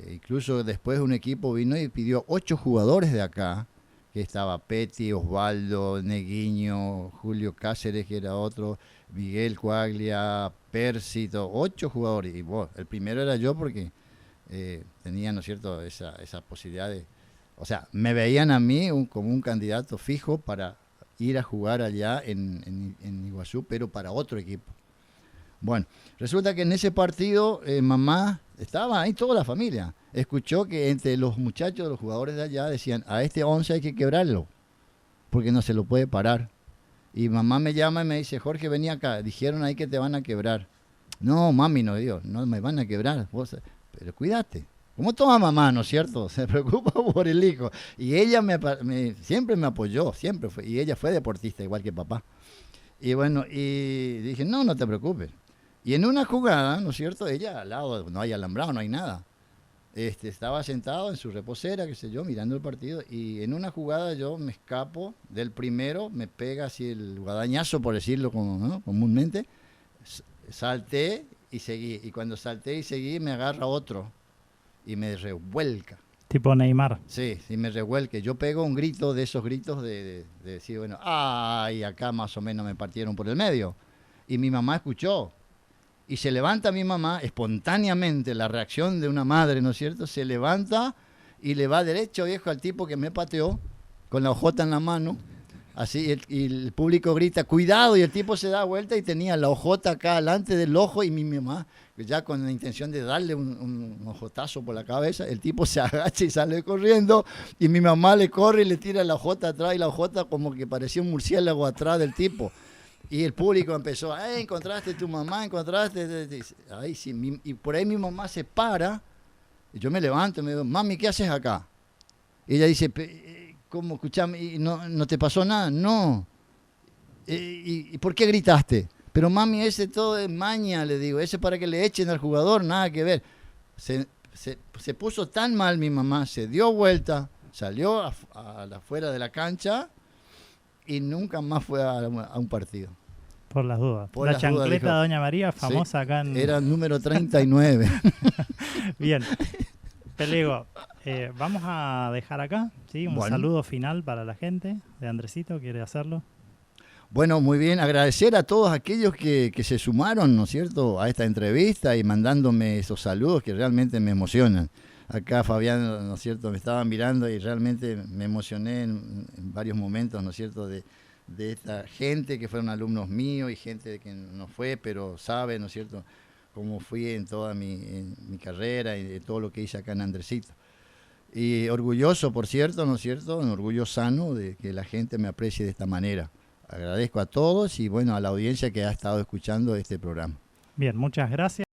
Incluso después un equipo vino y pidió 8 jugadores de acá, que estaba Petty, Osvaldo, Neguiño, Julio Cáceres, que era otro, Miguel Cuaglia, Pérsito, 8 jugadores. Y bueno, el primero era yo porque tenía, ¿no es cierto?, esa posibilidad de... O sea, me veían a mí como un candidato fijo para ir a jugar allá en Iguazú, pero para otro equipo. Bueno, resulta que en ese partido mamá estaba ahí, toda la familia. Escuchó que entre los muchachos, los jugadores de allá, decían, a este 11 hay que quebrarlo, porque no se lo puede parar. Y mamá me llama y me dice, Jorge, vení acá, dijeron ahí que te van a quebrar. No, mami, no, digo, no me van a quebrar, vos, pero cuídate. Como toda mamá, ¿no es cierto? Se preocupa por el hijo. Y ella siempre me apoyó, siempre fue. Y ella fue deportista, igual que papá. Y bueno, y dije, no te preocupes. Y en una jugada, ¿no es cierto? Ella al lado, no hay alambrado, no hay nada. Estaba sentado en su reposera, qué sé yo, mirando el partido. Y en una jugada yo me escapo del primero, me pega así el guadañazo, por decirlo ¿no?, comúnmente. Salté y seguí. Y cuando salté y seguí, me agarra otro y me revuelca. Tipo Neymar. Sí, me revuelque. Yo pego un grito de esos gritos de decir, bueno, ay, acá más o menos me partieron por el medio. Y mi mamá escuchó. Y se levanta mi mamá, espontáneamente, la reacción de una madre, ¿no es cierto? Se levanta y le va derecho, viejo, al tipo que me pateó, con la hojota en la mano. Así, y el público grita, cuidado, y el tipo se da vuelta y tenía la hojota acá delante del ojo, y mi mamá, ya con la intención de darle un ojotazo por la cabeza, el tipo se agacha y sale corriendo, y mi mamá le corre y le tira la hojota atrás, y la hojota como que parecía un murciélago atrás del tipo. Y el público empezó, encontraste tu mamá, encontraste. Ay, sí, y por ahí mi mamá se para, y yo me levanto y me digo, mami, ¿qué haces acá? Y ella dice, ¿cómo? Escuchame, ¿y no te pasó nada? No. ¿Y por qué gritaste? Pero mami, ese todo es maña, le digo, ese para que le echen al jugador, nada que ver. Se puso tan mal mi mamá, se dio vuelta, salió afuera de la cancha y nunca más fue a un partido. Por las dudas. Por la las chancleta dudas, dijo. de Doña María, famosa, sí, acá en... Era el número 39. Bien. Pelego, vamos a dejar acá, ¿sí? Un saludo final para la gente de Andresito, ¿quiere hacerlo? Bueno, muy bien, agradecer a todos aquellos que se sumaron, ¿no es cierto?, a esta entrevista y mandándome esos saludos que realmente me emocionan. Acá Fabián, ¿no es cierto?, me estaba mirando y realmente me emocioné en varios momentos, ¿no es cierto?, de esta gente que fueron alumnos míos y gente que no fue, pero sabe, ¿no es cierto?, como fui en toda en mi carrera y de todo lo que hice acá en Andresito. Y orgulloso, por cierto, ¿no es cierto? Un orgullo sano de que la gente me aprecie de esta manera. Agradezco a todos y bueno, a la audiencia que ha estado escuchando este programa. Bien, muchas gracias.